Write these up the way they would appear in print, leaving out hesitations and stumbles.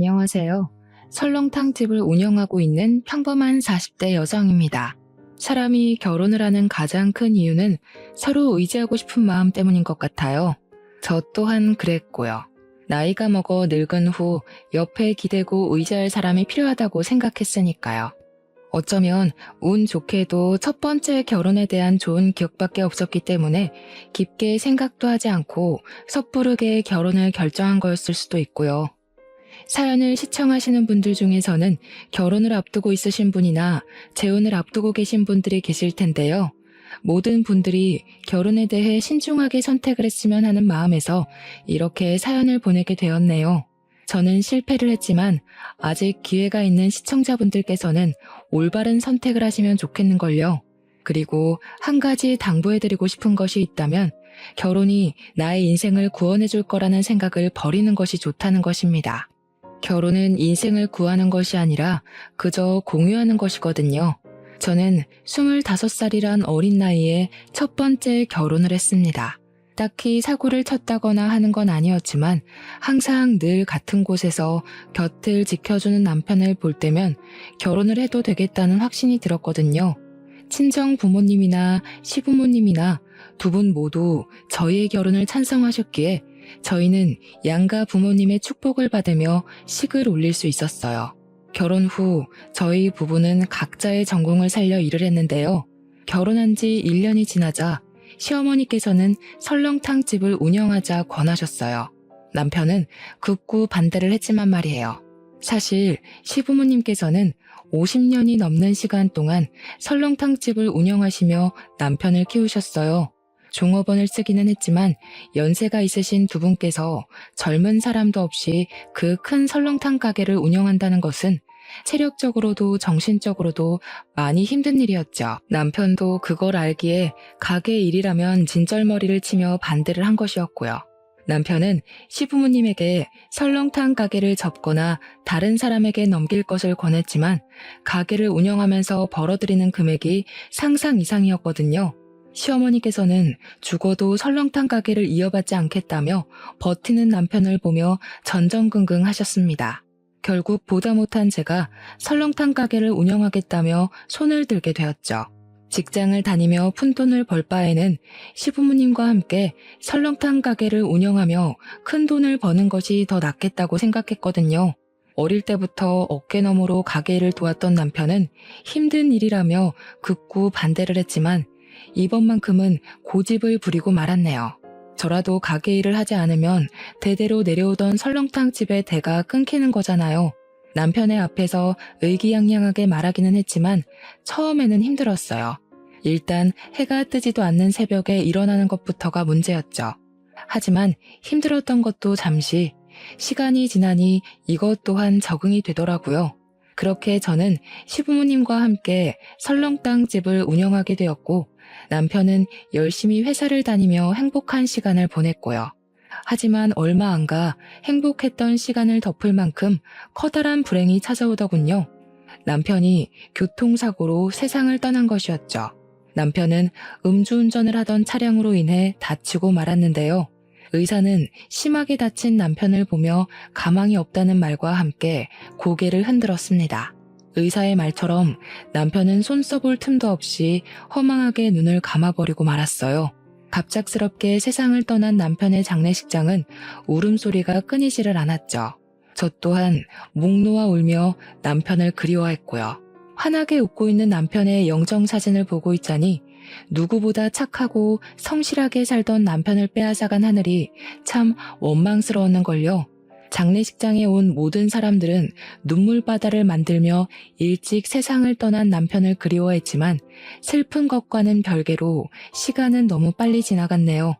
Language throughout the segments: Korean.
안녕하세요. 설렁탕집을 운영하고 있는 평범한 40대 여성입니다. 사람이 결혼을 하는 가장 큰 이유는 서로 의지하고 싶은 마음 때문인 것 같아요. 저 또한 그랬고요. 나이가 먹어 늙은 후 옆에 기대고 의지할 사람이 필요하다고 생각했으니까요. 어쩌면 운 좋게도 첫 번째 결혼에 대한 좋은 기억밖에 없었기 때문에 깊게 생각도 하지 않고 섣부르게 결혼을 결정한 거였을 수도 있고요. 사연을 시청하시는 분들 중에서는 결혼을 앞두고 있으신 분이나 재혼을 앞두고 계신 분들이 계실 텐데요. 모든 분들이 결혼에 대해 신중하게 선택을 했으면 하는 마음에서 이렇게 사연을 보내게 되었네요. 저는 실패를 했지만 아직 기회가 있는 시청자분들께서는 올바른 선택을 하시면 좋겠는걸요. 그리고 한 가지 당부해드리고 싶은 것이 있다면 결혼이 나의 인생을 구원해줄 거라는 생각을 버리는 것이 좋다는 것입니다. 결혼은 인생을 구하는 것이 아니라 그저 공유하는 것이거든요. 저는 25살이란 어린 나이에 첫 번째 결혼을 했습니다. 딱히 사고를 쳤다거나 하는 건 아니었지만 항상 늘 같은 곳에서 곁을 지켜주는 남편을 볼 때면 결혼을 해도 되겠다는 확신이 들었거든요. 친정 부모님이나 시부모님이나 두 분 모두 저희의 결혼을 찬성하셨기에 저희는 양가 부모님의 축복을 받으며 식을 올릴 수 있었어요. 결혼 후 저희 부부는 각자의 전공을 살려 일을 했는데요. 결혼한 지 1년이 지나자 시어머니께서는 설렁탕집을 운영하자 권하셨어요. 남편은 극구 반대를 했지만 말이에요. 사실 시부모님께서는 50년이 넘는 시간 동안 설렁탕집을 운영하시며 남편을 키우셨어요. 종업원을 쓰기는 했지만 연세가 있으신 두 분께서 젊은 사람도 없이 그 큰 설렁탕 가게를 운영한다는 것은 체력적으로도 정신적으로도 많이 힘든 일이었죠. 남편도 그걸 알기에 가게 일이라면 진절머리를 치며 반대를 한 것이었고요. 남편은 시부모님에게 설렁탕 가게를 접거나 다른 사람에게 넘길 것을 권했지만 가게를 운영하면서 벌어들이는 금액이 상상 이상이었거든요. 시어머니께서는 죽어도 설렁탕 가게를 이어받지 않겠다며 버티는 남편을 보며 전전긍긍 하셨습니다. 결국 보다 못한 제가 설렁탕 가게를 운영하겠다며 손을 들게 되었죠. 직장을 다니며 푼돈을 벌 바에는 시부모님과 함께 설렁탕 가게를 운영하며 큰 돈을 버는 것이 더 낫겠다고 생각했거든요. 어릴 때부터 어깨너머로 가게 일을 도왔던 남편은 힘든 일이라며 극구 반대를 했지만 이번만큼은 고집을 부리고 말았네요. 저라도 가게 일을 하지 않으면 대대로 내려오던 설렁탕 집의 대가 끊기는 거잖아요. 남편의 앞에서 의기양양하게 말하기는 했지만 처음에는 힘들었어요. 일단 해가 뜨지도 않는 새벽에 일어나는 것부터가 문제였죠. 하지만 힘들었던 것도 잠시, 시간이 지나니 이것 또한 적응이 되더라고요. 그렇게 저는 시부모님과 함께 설렁탕 집을 운영하게 되었고 남편은 열심히 회사를 다니며 행복한 시간을 보냈고요. 하지만 얼마 안 가 행복했던 시간을 덮을 만큼 커다란 불행이 찾아오더군요. 남편이 교통사고로 세상을 떠난 것이었죠. 남편은 음주운전을 하던 차량으로 인해 다치고 말았는데요. 의사는 심하게 다친 남편을 보며 가망이 없다는 말과 함께 고개를 흔들었습니다. 의사의 말처럼 남편은 손 써볼 틈도 없이 허망하게 눈을 감아버리고 말았어요. 갑작스럽게 세상을 떠난 남편의 장례식장은 울음소리가 끊이지를 않았죠. 저 또한 목 놓아 울며 남편을 그리워했고요. 환하게 웃고 있는 남편의 영정사진을 보고 있자니 누구보다 착하고 성실하게 살던 남편을 빼앗아간 하늘이 참 원망스러웠는걸요. 장례식장에 온 모든 사람들은 눈물바다를 만들며 일찍 세상을 떠난 남편을 그리워했지만 슬픈 것과는 별개로 시간은 너무 빨리 지나갔네요.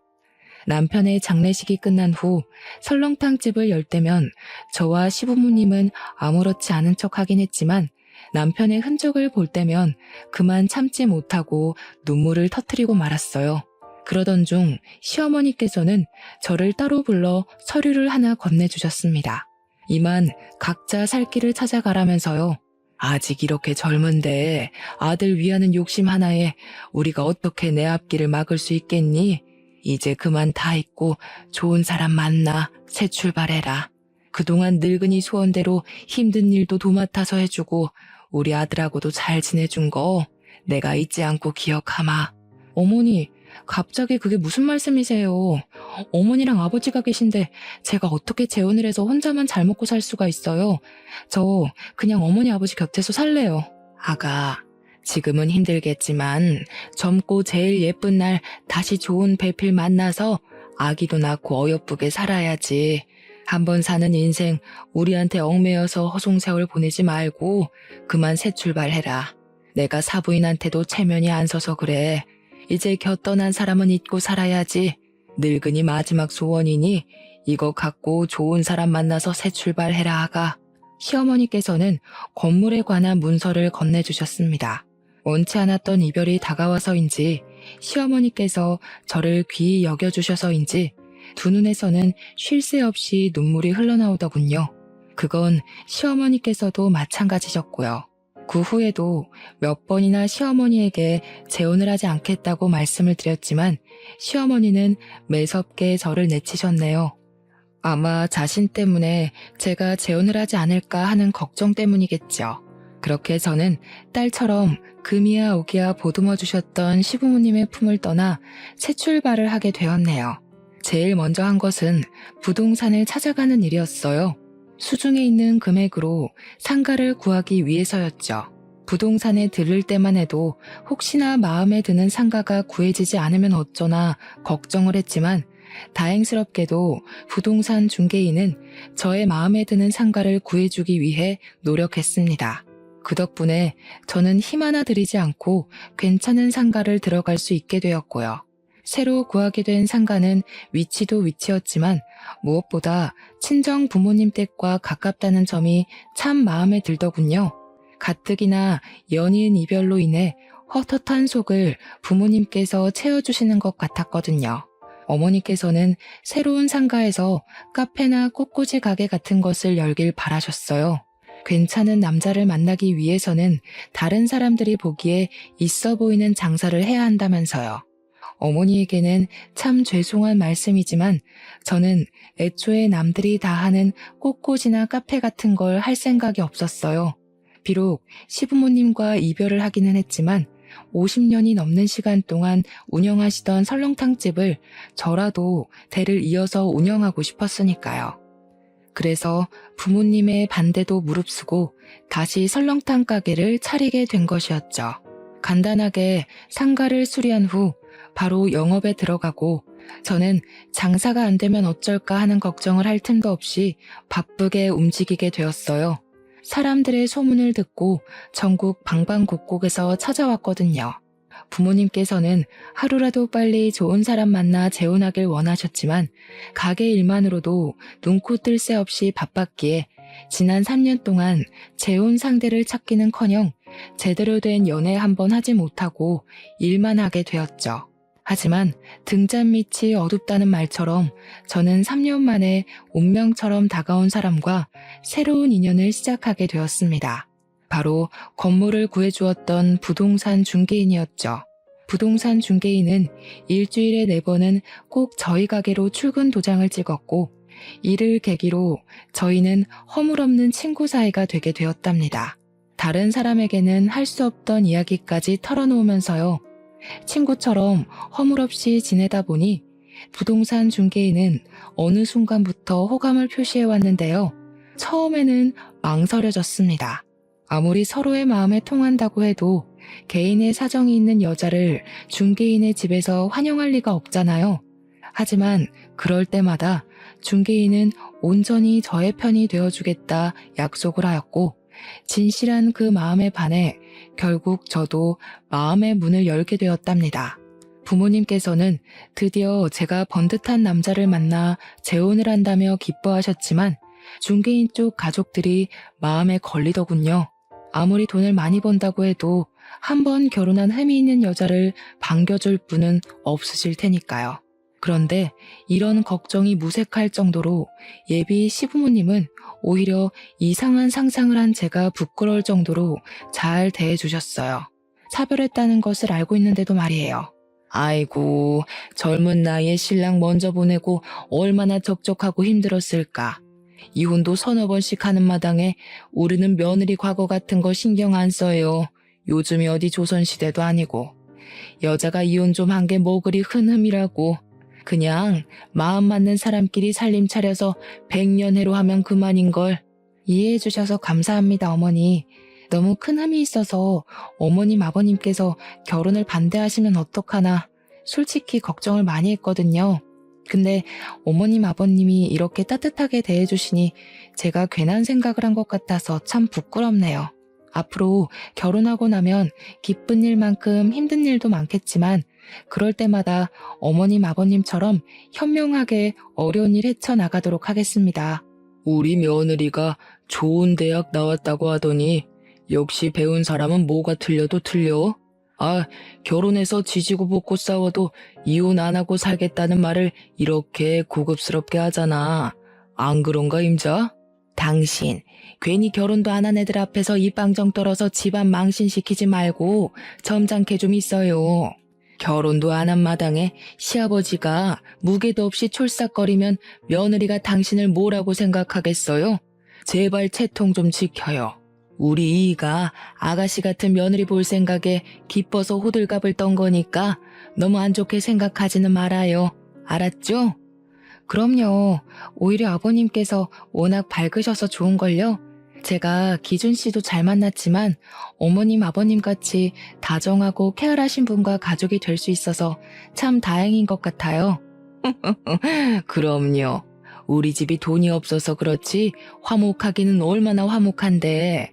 남편의 장례식이 끝난 후 설렁탕집을 열 때면 저와 시부모님은 아무렇지 않은 척 하긴 했지만 남편의 흔적을 볼 때면 그만 참지 못하고 눈물을 터뜨리고 말았어요. 그러던 중 시어머니께서는 저를 따로 불러 서류를 하나 건네주셨습니다. 이만 각자 살 길을 찾아가라면서요. 아직 이렇게 젊은데 아들 위하는 욕심 하나에 우리가 어떻게 내 앞길을 막을 수 있겠니? 이제 그만 다 잊고 좋은 사람 만나 새 출발해라. 그동안 늙은이 소원대로 힘든 일도 도맡아서 해주고 우리 아들하고도 잘 지내준 거 내가 잊지 않고 기억하마. 어머니, 갑자기 그게 무슨 말씀이세요? 어머니랑 아버지가 계신데 제가 어떻게 재혼을 해서 혼자만 잘 먹고 살 수가 있어요? 저 그냥 어머니 아버지 곁에서 살래요. 아가, 지금은 힘들겠지만 젊고 제일 예쁜 날 다시 좋은 배필 만나서 아기도 낳고 어여쁘게 살아야지. 한번 사는 인생 우리한테 얽매여서 허송세월 보내지 말고 그만 새 출발해라. 내가 사부인한테도 체면이 안 서서 그래. 이제 곁떠난 사람은 잊고 살아야지. 늙은이 마지막 소원이니 이거 갖고 좋은 사람 만나서 새 출발해라 아가. 시어머니께서는 건물에 관한 문서를 건네주셨습니다. 원치 않았던 이별이 다가와서인지 시어머니께서 저를 귀히 여겨주셔서인지 두 눈에서는 쉴 새 없이 눈물이 흘러나오더군요. 그건 시어머니께서도 마찬가지셨고요. 그 후에도 몇 번이나 시어머니에게 재혼을 하지 않겠다고 말씀을 드렸지만 시어머니는 매섭게 저를 내치셨네요. 아마 자신 때문에 제가 재혼을 하지 않을까 하는 걱정 때문이겠죠. 그렇게 저는 딸처럼 금이야 오기야 보듬어 주셨던 시부모님의 품을 떠나 새 출발을 하게 되었네요. 제일 먼저 한 것은 부동산을 찾아가는 일이었어요. 수중에 있는 금액으로 상가를 구하기 위해서였죠. 부동산에 들를 때만 해도 혹시나 마음에 드는 상가가 구해지지 않으면 어쩌나 걱정을 했지만 다행스럽게도 부동산 중개인은 저의 마음에 드는 상가를 구해주기 위해 노력했습니다. 그 덕분에 저는 힘 하나 들이지 않고 괜찮은 상가를 들어갈 수 있게 되었고요. 새로 구하게 된 상가는 위치도 위치였지만 무엇보다 친정 부모님 댁과 가깝다는 점이 참 마음에 들더군요. 가뜩이나 연이은 이별로 인해 헛헛한 속을 부모님께서 채워주시는 것 같았거든요. 어머니께서는 새로운 상가에서 카페나 꽃꽂이 가게 같은 것을 열길 바라셨어요. 괜찮은 남자를 만나기 위해서는 다른 사람들이 보기에 있어 보이는 장사를 해야 한다면서요. 어머니에게는 참 죄송한 말씀이지만 저는 애초에 남들이 다 하는 꽃꽂이나 카페 같은 걸 할 생각이 없었어요. 비록 시부모님과 이별을 하기는 했지만 50년이 넘는 시간 동안 운영하시던 설렁탕집을 저라도 대를 이어서 운영하고 싶었으니까요. 그래서 부모님의 반대도 무릅쓰고 다시 설렁탕 가게를 차리게 된 것이었죠. 간단하게 상가를 수리한 후 바로 영업에 들어가고 저는 장사가 안 되면 어쩔까 하는 걱정을 할 틈도 없이 바쁘게 움직이게 되었어요. 사람들의 소문을 듣고 전국 방방곡곡에서 찾아왔거든요. 부모님께서는 하루라도 빨리 좋은 사람 만나 재혼하길 원하셨지만 가게 일만으로도 눈코 뜰 새 없이 바빴기에 지난 3년 동안 재혼 상대를 찾기는커녕 제대로 된 연애 한 번 하지 못하고 일만 하게 되었죠. 하지만 등잔 밑이 어둡다는 말처럼 저는 3년 만에 운명처럼 다가온 사람과 새로운 인연을 시작하게 되었습니다. 바로 건물을 구해주었던 부동산 중개인이었죠. 부동산 중개인은 일주일에 4번은 꼭 저희 가게로 출근 도장을 찍었고 이를 계기로 저희는 허물없는 친구 사이가 되게 되었답니다. 다른 사람에게는 할 수 없던 이야기까지 털어놓으면서요. 친구처럼 허물없이 지내다 보니 부동산 중개인은 어느 순간부터 호감을 표시해 왔는데요. 처음에는 망설여졌습니다. 아무리 서로의 마음에 통한다고 해도 개인의 사정이 있는 여자를 중개인의 집에서 환영할 리가 없잖아요. 하지만 그럴 때마다 중개인은 온전히 저의 편이 되어주겠다 약속을 하였고 진실한 그 마음에 반해 결국 저도 마음의 문을 열게 되었답니다. 부모님께서는 드디어 제가 번듯한 남자를 만나 재혼을 한다며 기뻐하셨지만 중개인 쪽 가족들이 마음에 걸리더군요. 아무리 돈을 많이 번다고 해도 한 번 결혼한 흠이 있는 여자를 반겨줄 분은 없으실 테니까요. 그런데 이런 걱정이 무색할 정도로 예비 시부모님은 오히려 이상한 상상을 한 제가 부끄러울 정도로 잘 대해주셨어요. 차별했다는 것을 알고 있는데도 말이에요. 아이고, 젊은 나이에 신랑 먼저 보내고 얼마나 적적하고 힘들었을까. 이혼도 서너 번씩 하는 마당에 우리는 며느리 과거 같은 거 신경 안 써요. 요즘이 어디 조선시대도 아니고. 여자가 이혼 좀 한 게 뭐 그리 흔흠이라고. 그냥 마음 맞는 사람끼리 살림 차려서 백년해로 하면 그만인걸. 이해해 주셔서 감사합니다, 어머니. 너무 큰 흠이 있어서 어머님, 아버님께서 결혼을 반대하시면 어떡하나 솔직히 걱정을 많이 했거든요. 근데 어머님, 아버님이 이렇게 따뜻하게 대해주시니 제가 괜한 생각을 한 것 같아서 참 부끄럽네요. 앞으로 결혼하고 나면 기쁜 일만큼 힘든 일도 많겠지만 그럴 때마다 어머님, 아버님처럼 현명하게 어려운 일 헤쳐나가도록 하겠습니다. 우리 며느리가 좋은 대학 나왔다고 하더니 역시 배운 사람은 뭐가 틀려도 틀려. 아, 결혼해서 지지고 볶고 싸워도 이혼 안 하고 살겠다는 말을 이렇게 고급스럽게 하잖아. 안 그런가, 임자? 당신, 괜히 결혼도 안 한 애들 앞에서 입방정 떨어서 집안 망신시키지 말고 점잖게 좀 있어요. 결혼도 안 한 마당에 시아버지가 무게도 없이 촐싹거리면 며느리가 당신을 뭐라고 생각하겠어요? 제발 채통 좀 지켜요. 우리 이이가 아가씨 같은 며느리 볼 생각에 기뻐서 호들갑을 떤 거니까 너무 안 좋게 생각하지는 말아요. 알았죠? 그럼요. 오히려 아버님께서 워낙 밝으셔서 좋은걸요. 제가 기준 씨도 잘 만났지만 어머님, 아버님 같이 다정하고 쾌활하신 분과 가족이 될 수 있어서 참 다행인 것 같아요. 그럼요. 우리 집이 돈이 없어서 그렇지 화목하기는 얼마나 화목한데.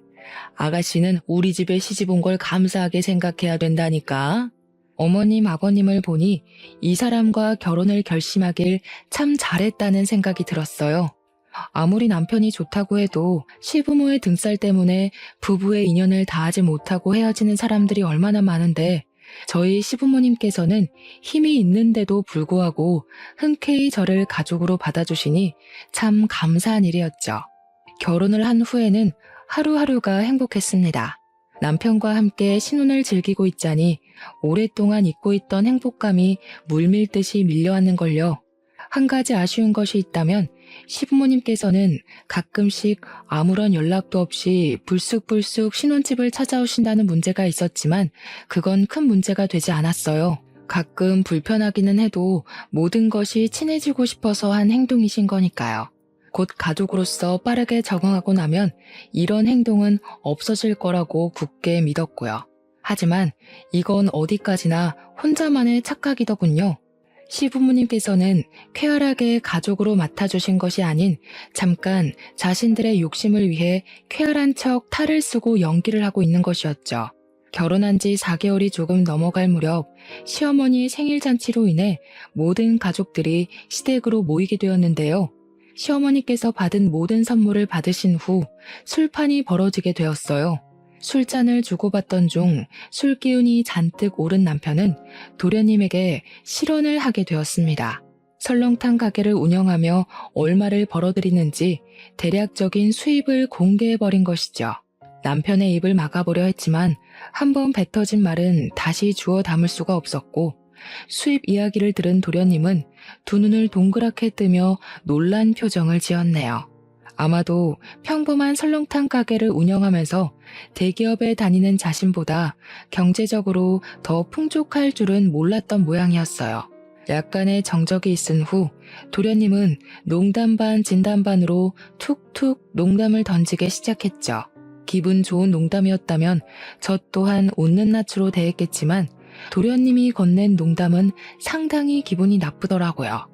아가씨는 우리 집에 시집 온 걸 감사하게 생각해야 된다니까. 어머님, 아버님을 보니 이 사람과 결혼을 결심하길 참 잘했다는 생각이 들었어요. 아무리 남편이 좋다고 해도 시부모의 등살 때문에 부부의 인연을 다하지 못하고 헤어지는 사람들이 얼마나 많은데 저희 시부모님께서는 힘이 있는데도 불구하고 흔쾌히 저를 가족으로 받아주시니 참 감사한 일이었죠. 결혼을 한 후에는 하루하루가 행복했습니다. 남편과 함께 신혼을 즐기고 있자니 오랫동안 잊고 있던 행복감이 물밀듯이 밀려왔는걸요. 한 가지 아쉬운 것이 있다면 시부모님께서는 가끔씩 아무런 연락도 없이 불쑥불쑥 신혼집을 찾아오신다는 문제가 있었지만 그건 큰 문제가 되지 않았어요. 가끔 불편하기는 해도 모든 것이 친해지고 싶어서 한 행동이신 거니까요. 곧 가족으로서 빠르게 적응하고 나면 이런 행동은 없어질 거라고 굳게 믿었고요. 하지만 이건 어디까지나 혼자만의 착각이더군요. 시부모님께서는 쾌활하게 가족으로 맡아주신 것이 아닌 잠깐 자신들의 욕심을 위해 쾌활한 척 탈을 쓰고 연기를 하고 있는 것이었죠. 결혼한 지 4개월이 조금 넘어갈 무렵 시어머니의 생일잔치로 인해 모든 가족들이 시댁으로 모이게 되었는데요. 시어머니께서 받은 모든 선물을 받으신 후 술판이 벌어지게 되었어요. 술잔을 주고받던 중 술기운이 잔뜩 오른 남편은 도련님에게 실언을 하게 되었습니다. 설렁탕 가게를 운영하며 얼마를 벌어들이는지 대략적인 수입을 공개해버린 것이죠. 남편의 입을 막아보려 했지만 한번 뱉어진 말은 다시 주워 담을 수가 없었고 수입 이야기를 들은 도련님은 두 눈을 동그랗게 뜨며 놀란 표정을 지었네요. 아마도 평범한 설렁탕 가게를 운영하면서 대기업에 다니는 자신보다 경제적으로 더 풍족할 줄은 몰랐던 모양이었어요. 약간의 정적이 있은 후 도련님은 농담 반 진담 반으로 툭툭 농담을 던지기 시작했죠. 기분 좋은 농담이었다면 저 또한 웃는 낯으로 대했겠지만 도련님이 건넨 농담은 상당히 기분이 나쁘더라고요.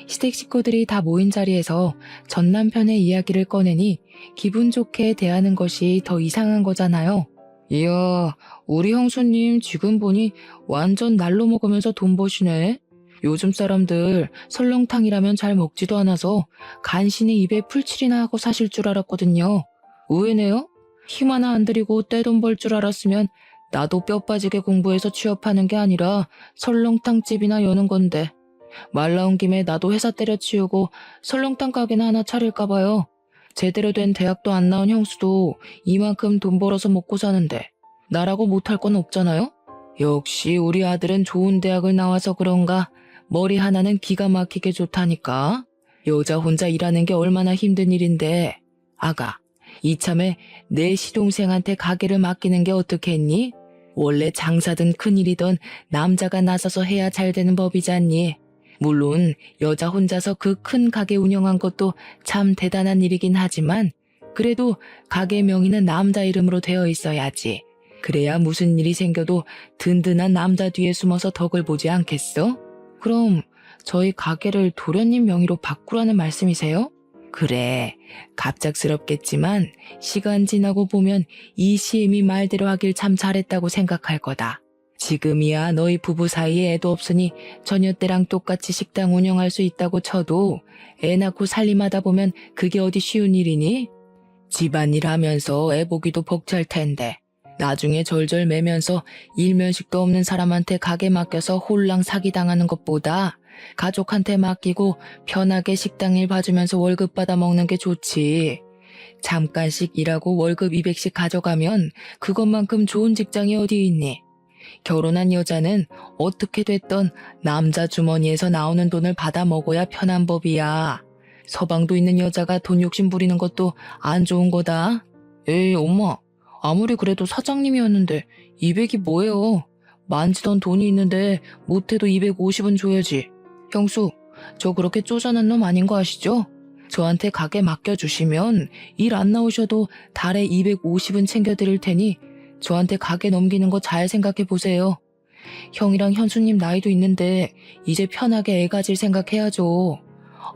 시댁 식구들이 다 모인 자리에서 전 남편의 이야기를 꺼내니 기분 좋게 대하는 것이 더 이상한 거잖아요. 이야, 우리 형수님 지금 보니 완전 날로 먹으면서 돈 버시네. 요즘 사람들 설렁탕이라면 잘 먹지도 않아서 간신히 입에 풀칠이나 하고 사실 줄 알았거든요. 의외네요. 힘 하나 안 들이고 떼돈 벌 줄 알았으면 나도 뼈 빠지게 공부해서 취업하는 게 아니라 설렁탕집이나 여는 건데. 말 나온 김에 나도 회사 때려치우고 설렁탕 가게나 하나 차릴까 봐요. 제대로 된 대학도 안 나온 형수도 이만큼 돈 벌어서 먹고 사는데 나라고 못할 건 없잖아요? 역시 우리 아들은 좋은 대학을 나와서 그런가 머리 하나는 기가 막히게 좋다니까. 여자 혼자 일하는 게 얼마나 힘든 일인데. 아가, 이참에 내 시동생한테 가게를 맡기는 게 어떻겠니? 원래 장사든 큰일이든 남자가 나서서 해야 잘 되는 법이잖니. 물론 여자 혼자서 그 큰 가게 운영한 것도 참 대단한 일이긴 하지만 그래도 가게 명의는 남자 이름으로 되어 있어야지. 그래야 무슨 일이 생겨도 든든한 남자 뒤에 숨어서 덕을 보지 않겠어? 그럼 저희 가게를 도련님 명의로 바꾸라는 말씀이세요? 그래, 갑작스럽겠지만 시간 지나고 보면 이 시엠이 말대로 하길 참 잘했다고 생각할 거다. 지금이야 너희 부부 사이에 애도 없으니 처녀 때랑 똑같이 식당 운영할 수 있다고 쳐도 애 낳고 살림하다 보면 그게 어디 쉬운 일이니? 집안일 하면서 애 보기도 벅찰 텐데 나중에 절절 매면서 일면식도 없는 사람한테 가게 맡겨서 홀랑 사기당하는 것보다 가족한테 맡기고 편하게 식당 일 봐주면서 월급 받아 먹는 게 좋지. 잠깐씩 일하고 월급 200씩 가져가면 그것만큼 좋은 직장이 어디 있니? 결혼한 여자는 어떻게 됐던 남자 주머니에서 나오는 돈을 받아 먹어야 편한 법이야. 서방도 있는 여자가 돈 욕심 부리는 것도 안 좋은 거다. 에이 엄마, 아무리 그래도 사장님이었는데 200이 뭐예요? 만지던 돈이 있는데 못해도 250은 줘야지. 형수, 저 그렇게 쪼잔한 놈 아닌 거 아시죠? 저한테 가게 맡겨주시면 일 안 나오셔도 달에 250은 챙겨드릴 테니 저한테 가게 넘기는 거 잘 생각해 보세요. 형이랑 현수님 나이도 있는데 이제 편하게 애 가질 생각해야죠.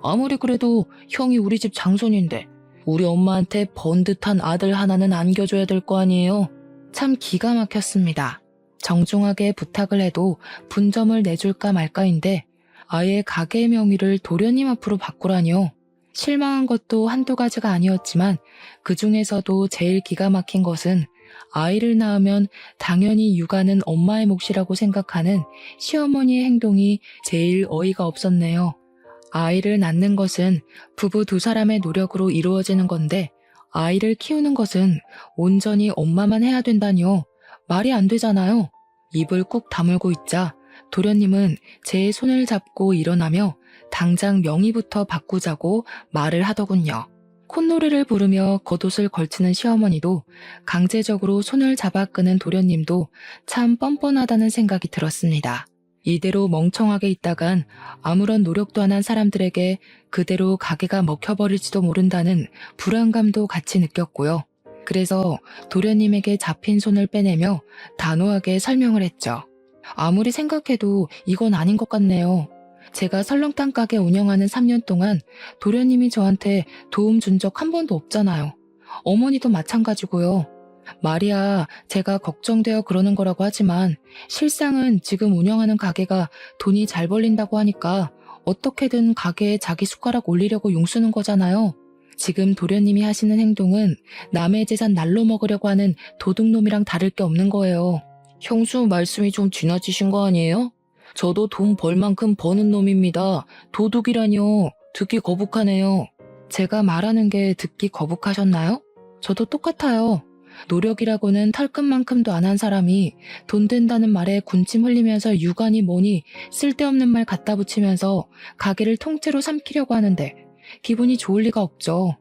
아무리 그래도 형이 우리 집 장손인데 우리 엄마한테 번듯한 아들 하나는 안겨줘야 될 거 아니에요. 참 기가 막혔습니다. 정중하게 부탁을 해도 분점을 내줄까 말까인데 아예 가게 명의를 도련님 앞으로 바꾸라니요. 실망한 것도 한두 가지가 아니었지만 그 중에서도 제일 기가 막힌 것은 아이를 낳으면 당연히 육아는 엄마의 몫이라고 생각하는 시어머니의 행동이 제일 어이가 없었네요. 아이를 낳는 것은 부부 두 사람의 노력으로 이루어지는 건데 아이를 키우는 것은 온전히 엄마만 해야 된다니요. 말이 안 되잖아요. 입을 꾹 다물고 있자 도련님은 제 손을 잡고 일어나며 당장 명의부터 바꾸자고 말을 하더군요. 콧노래를 부르며 겉옷을 걸치는 시어머니도 강제적으로 손을 잡아 끄는 도련님도 참 뻔뻔하다는 생각이 들었습니다. 이대로 멍청하게 있다간 아무런 노력도 안 한 사람들에게 그대로 가게가 먹혀버릴지도 모른다는 불안감도 같이 느꼈고요. 그래서 도련님에게 잡힌 손을 빼내며 단호하게 설명을 했죠. 아무리 생각해도 이건 아닌 것 같네요. 제가 설렁탕 가게 운영하는 3년 동안 도련님이 저한테 도움 준 적 한 번도 없잖아요. 어머니도 마찬가지고요. 말이야, 제가 걱정되어 그러는 거라고 하지만 실상은 지금 운영하는 가게가 돈이 잘 벌린다고 하니까 어떻게든 가게에 자기 숟가락 올리려고 용쓰는 거잖아요. 지금 도련님이 하시는 행동은 남의 재산 날로 먹으려고 하는 도둑놈이랑 다를 게 없는 거예요. 형수 말씀이 좀 지나치신 거 아니에요? 저도 돈 벌 만큼 버는 놈입니다. 도둑이라뇨. 듣기 거북하네요. 제가 말하는 게 듣기 거북하셨나요? 저도 똑같아요. 노력이라고는 털끝만큼도 안 한 사람이 돈 된다는 말에 군침 흘리면서 유관이 뭐니 쓸데없는 말 갖다 붙이면서 가게를 통째로 삼키려고 하는데 기분이 좋을 리가 없죠.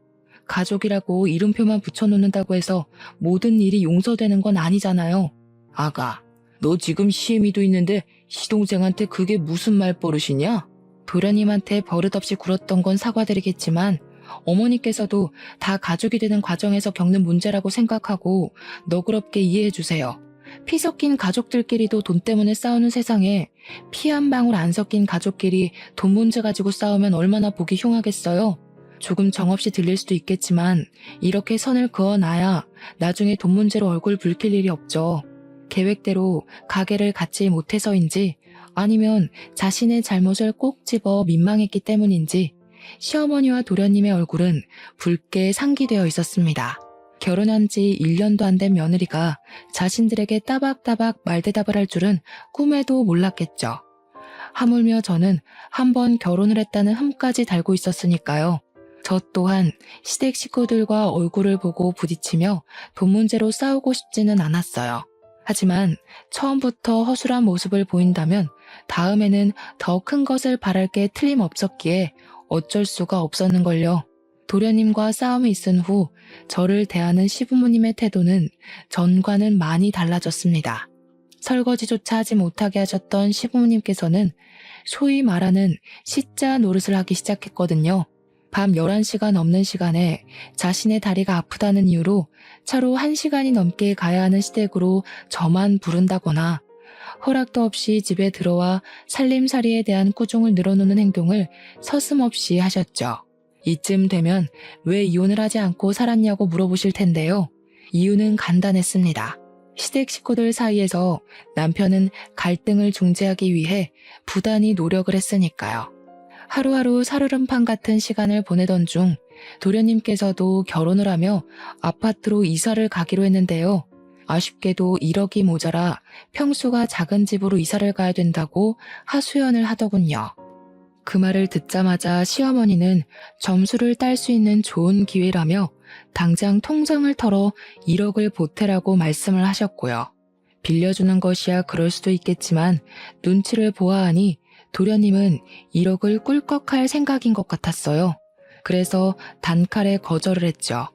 가족이라고 이름표만 붙여놓는다고 해서 모든 일이 용서되는 건 아니잖아요. 아가, 너 지금 시애미도 있는데 시동생한테 그게 무슨 말버릇이냐? 도련님한테 버릇없이 굴었던 건 사과드리겠지만 어머니께서도 다 가족이 되는 과정에서 겪는 문제라고 생각하고 너그럽게 이해해 주세요. 피 섞인 가족들끼리도 돈 때문에 싸우는 세상에 피 한 방울 안 섞인 가족끼리 돈 문제 가지고 싸우면 얼마나 보기 흉하겠어요. 조금 정없이 들릴 수도 있겠지만 이렇게 선을 그어놔야 나중에 돈 문제로 얼굴 붉힐 일이 없죠. 계획대로 가게를 갖지 못해서인지 아니면 자신의 잘못을 꼭 집어 민망했기 때문인지 시어머니와 도련님의 얼굴은 붉게 상기되어 있었습니다. 결혼한 지 1년도 안 된 며느리가 자신들에게 따박따박 말대답을 할 줄은 꿈에도 몰랐겠죠. 하물며 저는 한 번 결혼을 했다는 흠까지 달고 있었으니까요. 저 또한 시댁 식구들과 얼굴을 보고 부딪히며 돈 문제로 싸우고 싶지는 않았어요. 하지만 처음부터 허술한 모습을 보인다면 다음에는 더 큰 것을 바랄 게 틀림없었기에 어쩔 수가 없었는걸요. 도련님과 싸움이 있은 후 저를 대하는 시부모님의 태도는 전과는 많이 달라졌습니다. 설거지조차 하지 못하게 하셨던 시부모님께서는 소위 말하는 시자 노릇을 하기 시작했거든요. 밤 11시가 넘는 시간에 자신의 다리가 아프다는 이유로 차로 1시간이 넘게 가야 하는 시댁으로 저만 부른다거나 허락도 없이 집에 들어와 살림살이에 대한 꾸중을 늘어놓는 행동을 서슴없이 하셨죠. 이쯤 되면 왜 이혼을 하지 않고 살았냐고 물어보실 텐데요. 이유는 간단했습니다. 시댁 식구들 사이에서 남편은 갈등을 중재하기 위해 부단히 노력을 했으니까요. 하루하루 살얼음판 같은 시간을 보내던 중 도련님께서도 결혼을 하며 아파트로 이사를 가기로 했는데요. 아쉽게도 1억이 모자라 평수가 작은 집으로 이사를 가야 된다고 하소연을 하더군요. 그 말을 듣자마자 시어머니는 점수를 딸 수 있는 좋은 기회라며 당장 통장을 털어 1억을 보태라고 말씀을 하셨고요. 빌려주는 것이야 그럴 수도 있겠지만 눈치를 보아하니 도련님은 1억을 꿀꺽할 생각인 것 같았어요. 그래서 단칼에 거절을 했죠.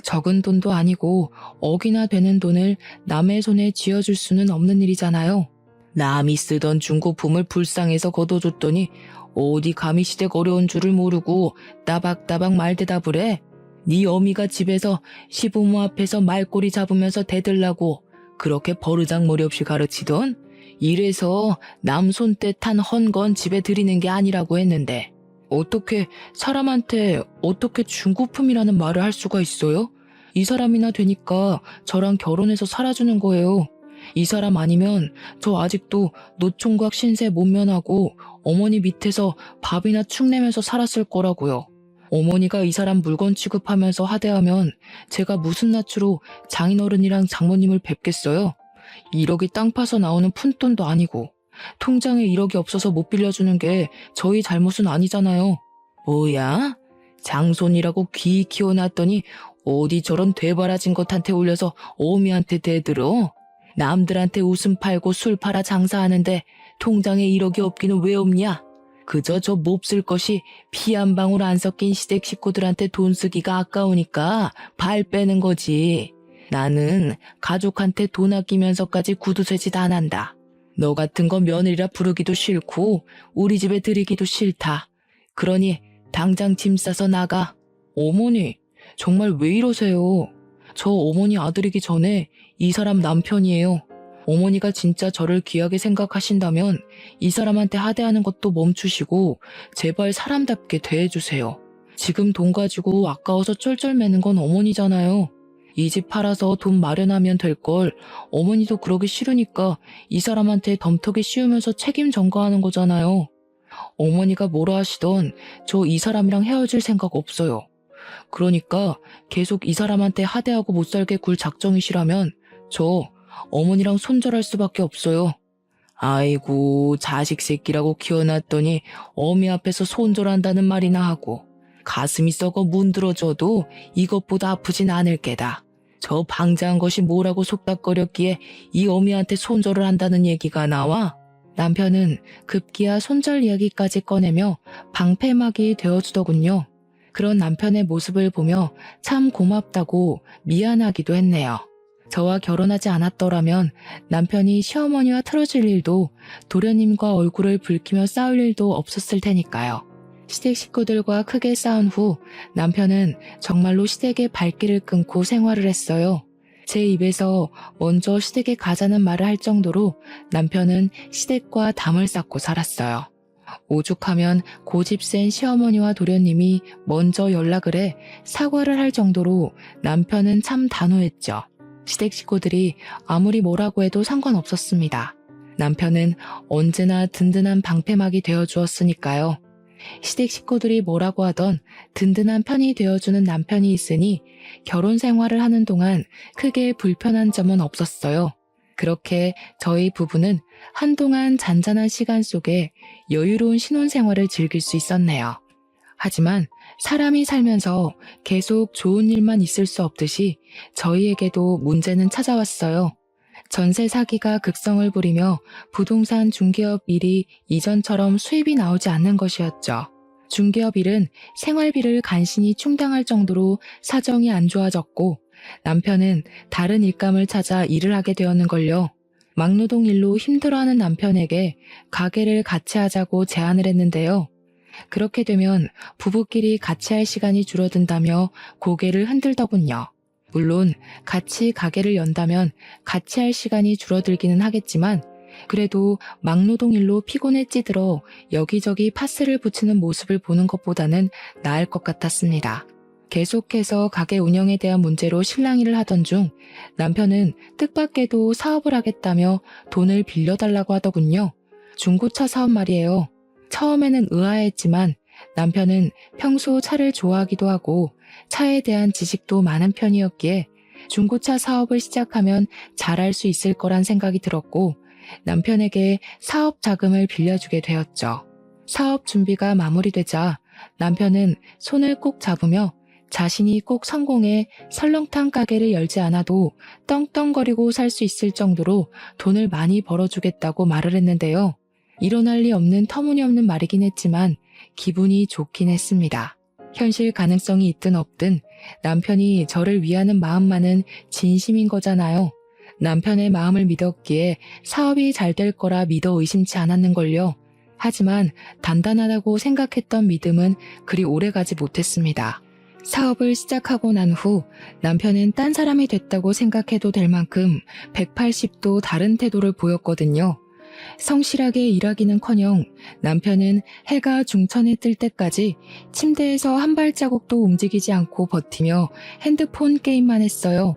적은 돈도 아니고 억이나 되는 돈을 남의 손에 쥐어줄 수는 없는 일이잖아요. 남이 쓰던 중고품을 불쌍해서 걷어줬더니 어디 감히 시댁 어려운 줄을 모르고 따박따박 말대답을 해. 네 어미가 집에서 시부모 앞에서 말꼬리 잡으면서 대들라고 그렇게 버르장머리 없이 가르치던? 이래서 남 손때 탄 헌건 집에 들이는 게 아니라고 했는데 어떻게 사람한테 어떻게 중고품이라는 말을 할 수가 있어요? 이 사람이나 되니까 저랑 결혼해서 살아주는 거예요. 이 사람 아니면 저 아직도 노총각 신세 못 면하고 어머니 밑에서 밥이나 축 내면서 살았을 거라고요. 어머니가 이 사람 물건 취급하면서 하대하면 제가 무슨 낯으로 장인어른이랑 장모님을 뵙겠어요? 1억이 땅 파서 나오는 푼돈도 아니고 통장에 1억이 없어서 못 빌려주는 게 저희 잘못은 아니잖아요. 뭐야? 장손이라고 귀 키워놨더니 어디 저런 되바라진 것한테 올려서 어미한테 대들어? 남들한테 웃음 팔고 술 팔아 장사하는데 통장에 1억이 없기는 왜 없냐? 그저 저 몹쓸 것이 피 한 방울 안 섞인 시댁 식구들한테 돈 쓰기가 아까우니까 발 빼는 거지. 나는 가족한테 돈 아끼면서까지 구두쇠짓 안 한다. 너 같은 거 며느리라 부르기도 싫고 우리 집에 들이기도 싫다. 그러니 당장 짐 싸서 나가. 어머니, 정말 왜 이러세요? 저 어머니 아들이기 전에 이 사람 남편이에요. 어머니가 진짜 저를 귀하게 생각하신다면 이 사람한테 하대하는 것도 멈추시고 제발 사람답게 대해주세요. 지금 돈 가지고 아까워서 쩔쩔매는 건 어머니잖아요. 이 집 팔아서 돈 마련하면 될 걸 어머니도 그러기 싫으니까 이 사람한테 덤터기 씌우면서 책임 전가하는 거잖아요. 어머니가 뭐라 하시던 저 이 사람이랑 헤어질 생각 없어요. 그러니까 계속 이 사람한테 하대하고 못 살게 굴 작정이시라면 저 어머니랑 손절할 수밖에 없어요. 아이고, 자식 새끼라고 키워놨더니 어미 앞에서 손절한다는 말이나 하고 가슴이 썩어 문드러져도 이것보다 아프진 않을 게다. 저 방자한 것이 뭐라고 속닥거렸기에 이 어미한테 손절을 한다는 얘기가 나와? 남편은 급기야 손절 이야기까지 꺼내며 방패막이 되어주더군요. 그런 남편의 모습을 보며 참 고맙다고 미안하기도 했네요. 저와 결혼하지 않았더라면 남편이 시어머니와 틀어질 일도 도련님과 얼굴을 붉히며 싸울 일도 없었을 테니까요. 시댁 식구들과 크게 싸운 후 남편은 정말로 시댁의 발길을 끊고 생활을 했어요. 제 입에서 먼저 시댁에 가자는 말을 할 정도로 남편은 시댁과 담을 쌓고 살았어요. 오죽하면 고집 센 시어머니와 도련님이 먼저 연락을 해 사과를 할 정도로 남편은 참 단호했죠. 시댁 식구들이 아무리 뭐라고 해도 상관없었습니다. 남편은 언제나 든든한 방패막이 되어주었으니까요. 시댁 식구들이 뭐라고 하던 든든한 편이 되어주는 남편이 있으니 결혼 생활을 하는 동안 크게 불편한 점은 없었어요. 그렇게 저희 부부는 한동안 잔잔한 시간 속에 여유로운 신혼생활을 즐길 수 있었네요. 하지만 사람이 살면서 계속 좋은 일만 있을 수 없듯이 저희에게도 문제는 찾아왔어요. 전세 사기가 극성을 부리며 부동산 중개업 일이 이전처럼 수입이 나오지 않는 것이었죠. 중개업 일은 생활비를 간신히 충당할 정도로 사정이 안 좋아졌고 남편은 다른 일감을 찾아 일을 하게 되었는걸요. 막노동 일로 힘들어하는 남편에게 가게를 같이 하자고 제안을 했는데요. 그렇게 되면 부부끼리 같이 할 시간이 줄어든다며 고개를 흔들더군요. 물론 같이 가게를 연다면 같이 할 시간이 줄어들기는 하겠지만 그래도 막노동 일로 피곤에 찌들어 여기저기 파스를 붙이는 모습을 보는 것보다는 나을 것 같았습니다. 계속해서 가게 운영에 대한 문제로 실랑이를 하던 중 남편은 뜻밖에도 사업을 하겠다며 돈을 빌려달라고 하더군요. 중고차 사업 말이에요. 처음에는 의아했지만 남편은 평소 차를 좋아하기도 하고 차에 대한 지식도 많은 편이었기에 중고차 사업을 시작하면 잘할 수 있을 거란 생각이 들었고 남편에게 사업 자금을 빌려주게 되었죠. 사업 준비가 마무리되자 남편은 손을 꼭 잡으며 자신이 꼭 성공해 설렁탕 가게를 열지 않아도 떵떵거리고 살 수 있을 정도로 돈을 많이 벌어주겠다고 말을 했는데요. 일어날 리 없는 터무니없는 말이긴 했지만 기분이 좋긴 했습니다. 현실 가능성이 있든 없든 남편이 저를 위하는 마음만은 진심인 거잖아요. 남편의 마음을 믿었기에 사업이 잘 될 거라 믿어 의심치 않았는걸요. 하지만 단단하다고 생각했던 믿음은 그리 오래가지 못했습니다. 사업을 시작하고 난 후 남편은 딴 사람이 됐다고 생각해도 될 만큼 180도 다른 태도를 보였거든요. 성실하게 일하기는커녕 남편은 해가 중천에 뜰 때까지 침대에서 한 발자국도 움직이지 않고 버티며 핸드폰 게임만 했어요.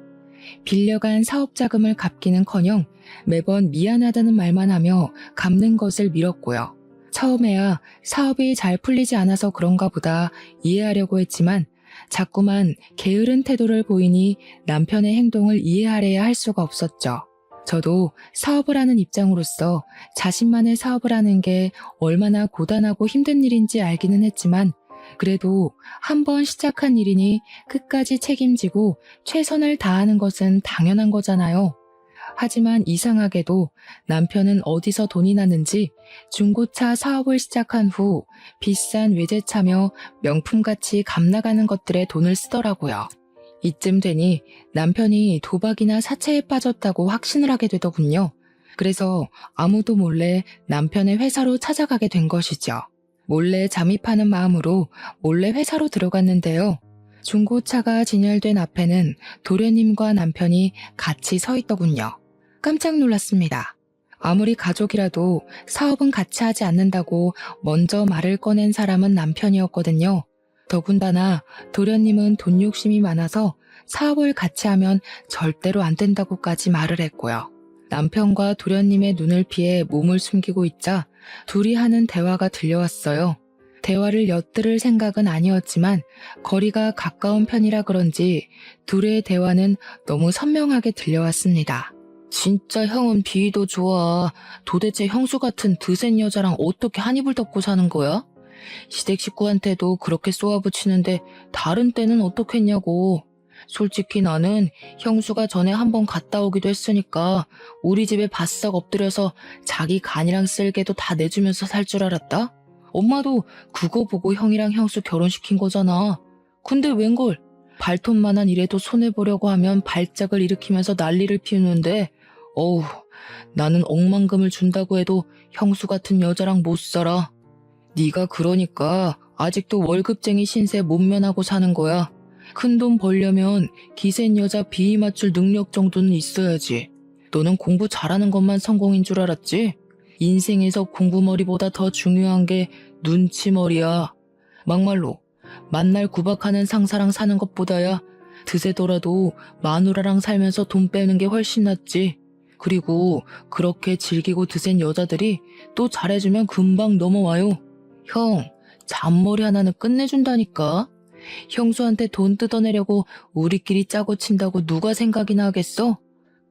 빌려간 사업 자금을 갚기는커녕 매번 미안하다는 말만 하며 갚는 것을 미뤘고요. 처음에야 사업이 잘 풀리지 않아서 그런가 보다 이해하려고 했지만 자꾸만 게으른 태도를 보이니 남편의 행동을 이해하려야 할 수가 없었죠. 저도 사업을 하는 입장으로서 자신만의 사업을 하는 게 얼마나 고단하고 힘든 일인지 알기는 했지만 그래도 한번 시작한 일이니 끝까지 책임지고 최선을 다하는 것은 당연한 거잖아요. 하지만 이상하게도 남편은 어디서 돈이 났는지 중고차 사업을 시작한 후 비싼 외제차며 명품같이 값나가는 것들에 돈을 쓰더라고요. 이쯤 되니 남편이 도박이나 사채에 빠졌다고 확신을 하게 되더군요. 그래서 아무도 몰래 남편의 회사로 찾아가게 된 것이죠. 몰래 잠입하는 마음으로 몰래 회사로 들어갔는데요. 중고차가 진열된 앞에는 도련님과 남편이 같이 서 있더군요. 깜짝 놀랐습니다. 아무리 가족이라도 사업은 같이 하지 않는다고 먼저 말을 꺼낸 사람은 남편이었거든요. 더군다나 도련님은 돈 욕심이 많아서 사업을 같이 하면 절대로 안 된다고까지 말을 했고요. 남편과 도련님의 눈을 피해 몸을 숨기고 있자 둘이 하는 대화가 들려왔어요. 대화를 엿들을 생각은 아니었지만 거리가 가까운 편이라 그런지 둘의 대화는 너무 선명하게 들려왔습니다. 진짜 형은 비위도 좋아. 도대체 형수 같은 드센 여자랑 어떻게 한 이불 덮고 사는 거야? 시댁 식구한테도 그렇게 쏘아붙이는데 다른 때는 어떻겠냐고. 솔직히 나는 형수가 전에 한번 갔다 오기도 했으니까 우리 집에 바싹 엎드려서 자기 간이랑 쓸개도 다 내주면서 살 줄 알았다? 엄마도 그거 보고 형이랑 형수 결혼시킨 거잖아. 근데 웬걸 발톱만한 일에도 손해보려고 하면 발작을 일으키면서 난리를 피우는데 어우, 나는 억만금을 준다고 해도 형수 같은 여자랑 못 살아. 네가 그러니까 아직도 월급쟁이 신세 못 면하고 사는 거야. 큰돈 벌려면 기센 여자 비위 맞출 능력 정도는 있어야지. 너는 공부 잘하는 것만 성공인 줄 알았지? 인생에서 공부머리보다 더 중요한 게 눈치머리야. 막말로 만날 구박하는 상사랑 사는 것보다야 드세더라도 마누라랑 살면서 돈 빼는 게 훨씬 낫지. 그리고 그렇게 즐기고 드센 여자들이 또 잘해주면 금방 넘어와요. 형, 잔머리 하나는 끝내준다니까. 형수한테 돈 뜯어내려고 우리끼리 짜고 친다고 누가 생각이나 하겠어?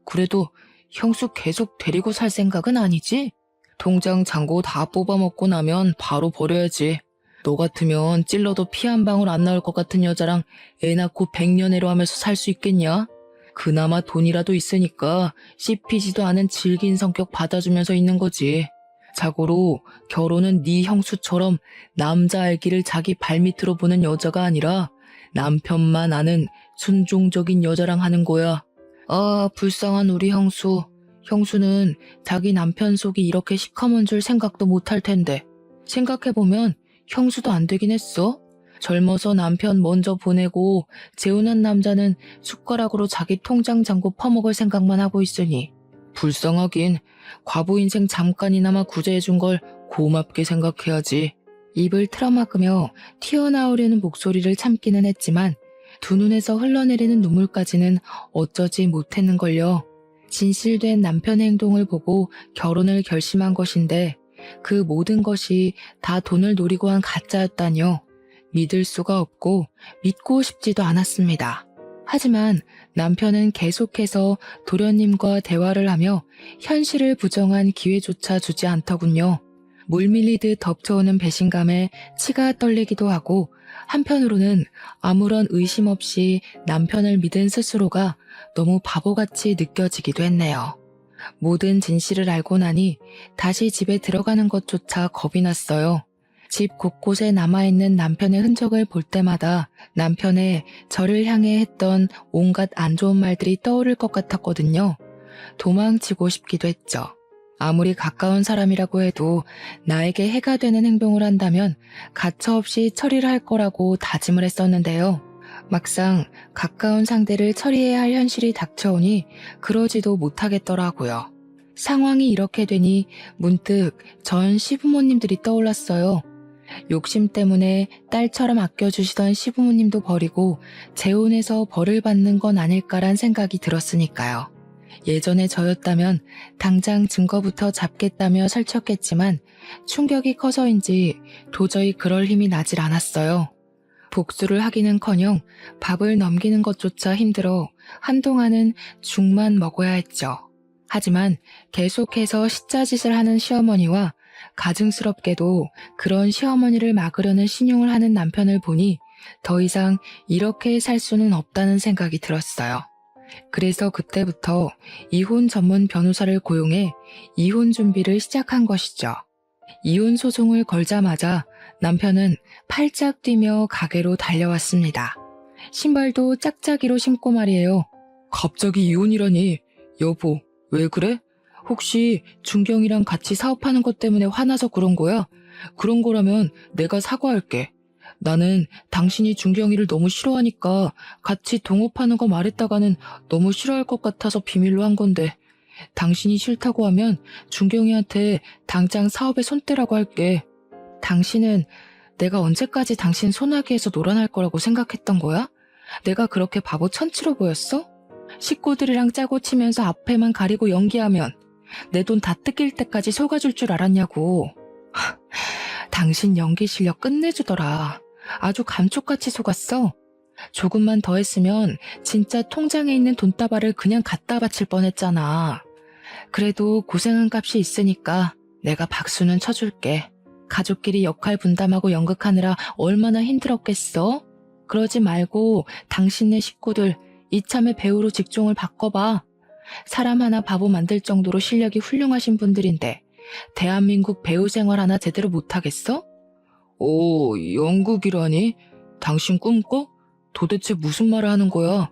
그래도 형수 계속 데리고 살 생각은 아니지? 통장 잔고 다 뽑아먹고 나면 바로 버려야지. 너 같으면 찔러도 피 한 방울 안 나올 것 같은 여자랑 애 낳고 100년애로 하면서 살 수 있겠냐? 그나마 돈이라도 있으니까 씹히지도 않은 질긴 성격 받아주면서 있는 거지. 자고로 결혼은 네 형수처럼 남자 알기를 자기 발밑으로 보는 여자가 아니라 남편만 아는 순종적인 여자랑 하는 거야. 아, 불쌍한 우리 형수. 형수는 자기 남편 속이 이렇게 시커먼 줄 생각도 못할 텐데. 생각해보면 형수도 안 되긴 했어. 젊어서 남편 먼저 보내고 재혼한 남자는 숟가락으로 자기 통장 잔고 퍼먹을 생각만 하고 있으니 불쌍하긴. 과부 인생 잠깐이나마 구제해준 걸 고맙게 생각해야지. 입을 틀어막으며 튀어나오려는 목소리를 참기는 했지만 두 눈에서 흘러내리는 눈물까지는 어쩌지 못했는걸요. 진실된 남편의 행동을 보고 결혼을 결심한 것인데 그 모든 것이 다 돈을 노리고 한 가짜였다뇨. 믿을 수가 없고 믿고 싶지도 않았습니다. 하지만 남편은 계속해서 도련님과 대화를 하며 현실을 부정한 기회조차 주지 않더군요. 물 밀리듯 덮쳐오는 배신감에 치가 떨리기도 하고 한편으로는 아무런 의심 없이 남편을 믿은 스스로가 너무 바보같이 느껴지기도 했네요. 모든 진실을 알고 나니 다시 집에 들어가는 것조차 겁이 났어요. 집 곳곳에 남아있는 남편의 흔적을 볼 때마다 남편의 저를 향해 했던 온갖 안 좋은 말들이 떠오를 것 같았거든요. 도망치고 싶기도 했죠. 아무리 가까운 사람이라고 해도 나에게 해가 되는 행동을 한다면 가차없이 처리를 할 거라고 다짐을 했었는데요. 막상 가까운 상대를 처리해야 할 현실이 닥쳐오니 그러지도 못하겠더라고요. 상황이 이렇게 되니 문득 전 시부모님들이 떠올랐어요. 욕심 때문에 딸처럼 아껴주시던 시부모님도 버리고 재혼해서 벌을 받는 건 아닐까란 생각이 들었으니까요. 예전에 저였다면 당장 증거부터 잡겠다며 설쳤겠지만 충격이 커서인지 도저히 그럴 힘이 나질 않았어요. 복수를 하기는커녕 밥을 넘기는 것조차 힘들어 한동안은 죽만 먹어야 했죠. 하지만 계속해서 시짜짓을 하는 시어머니와 가증스럽게도 그런 시어머니를 막으려는 신용을 하는 남편을 보니 더 이상 이렇게 살 수는 없다는 생각이 들었어요. 그래서 그때부터 이혼 전문 변호사를 고용해 이혼 준비를 시작한 것이죠. 이혼 소송을 걸자마자 남편은 팔짝 뛰며 가게로 달려왔습니다. 신발도 짝짝이로 신고 말이에요. 갑자기 이혼이라니. 여보, 왜 그래? 혹시 준경이랑 같이 사업하는 것 때문에 화나서 그런 거야? 그런 거라면 내가 사과할게. 나는 당신이 준경이를 너무 싫어하니까 같이 동업하는 거 말했다가는 너무 싫어할 것 같아서 비밀로 한 건데 당신이 싫다고 하면 준경이한테 당장 사업에 손 떼라고 할게. 당신은 내가 언제까지 당신 소나기에서 놀아날 거라고 생각했던 거야? 내가 그렇게 바보 천치로 보였어? 식구들이랑 짜고 치면서 앞에만 가리고 연기하면 내 돈 다 뜯길 때까지 속아줄 줄 알았냐고. 당신 연기 실력 끝내주더라. 아주 감쪽같이 속았어. 조금만 더 했으면 진짜 통장에 있는 돈다발을 그냥 갖다 바칠 뻔했잖아. 그래도 고생한 값이 있으니까 내가 박수는 쳐줄게. 가족끼리 역할 분담하고 연극하느라 얼마나 힘들었겠어? 그러지 말고 당신네 식구들 이참에 배우로 직종을 바꿔봐. 사람 하나 바보 만들 정도로 실력이 훌륭하신 분들인데 대한민국 배우 생활 하나 제대로 못하겠어? 오, 연극이라니? 당신 꿈꿔? 도대체 무슨 말을 하는 거야?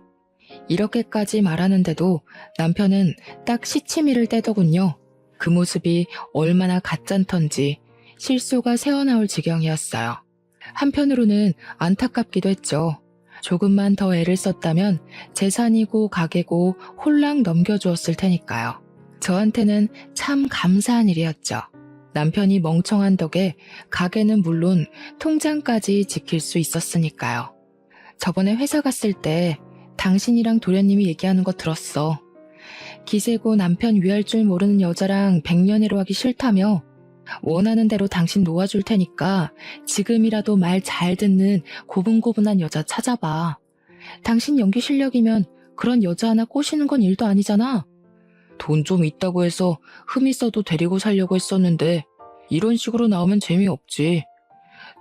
이렇게까지 말하는데도 남편은 딱 시치미를 떼더군요. 그 모습이 얼마나 가짠턴지 실소가 새어나올 지경이었어요. 한편으로는 안타깝기도 했죠. 조금만 더 애를 썼다면 재산이고 가게고 홀랑 넘겨주었을 테니까요. 저한테는 참 감사한 일이었죠. 남편이 멍청한 덕에 가게는 물론 통장까지 지킬 수 있었으니까요. 저번에 회사 갔을 때 당신이랑 도련님이 얘기하는 거 들었어. 기세고 남편 위할 줄 모르는 여자랑 백년해로 하기 싫다며 원하는 대로 당신 놓아줄 테니까 지금이라도 말 잘 듣는 고분고분한 여자 찾아봐. 당신 연기 실력이면 그런 여자 하나 꼬시는 건 일도 아니잖아. 돈 좀 있다고 해서 흠 있어도 데리고 살려고 했었는데 이런 식으로 나오면 재미없지.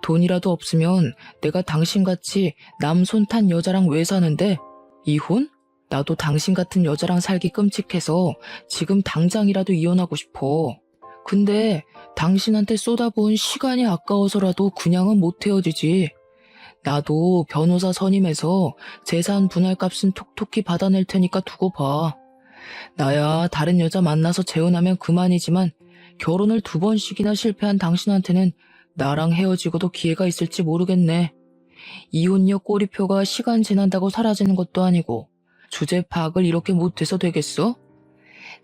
돈이라도 없으면 내가 당신같이 남 손 탄 여자랑 왜 사는데? 이혼? 나도 당신 같은 여자랑 살기 끔찍해서 지금 당장이라도 이혼하고 싶어. 근데 당신한테 쏟아부은 시간이 아까워서라도 그냥은 못 헤어지지. 나도 변호사 선임해서 재산 분할 값은 톡톡히 받아낼 테니까 두고 봐. 나야 다른 여자 만나서 재혼하면 그만이지만 결혼을 2번씩이나 실패한 당신한테는 나랑 헤어지고도 기회가 있을지 모르겠네. 이혼녀 꼬리표가 시간 지난다고 사라지는 것도 아니고 주제 파악을 이렇게 못해서 되겠어?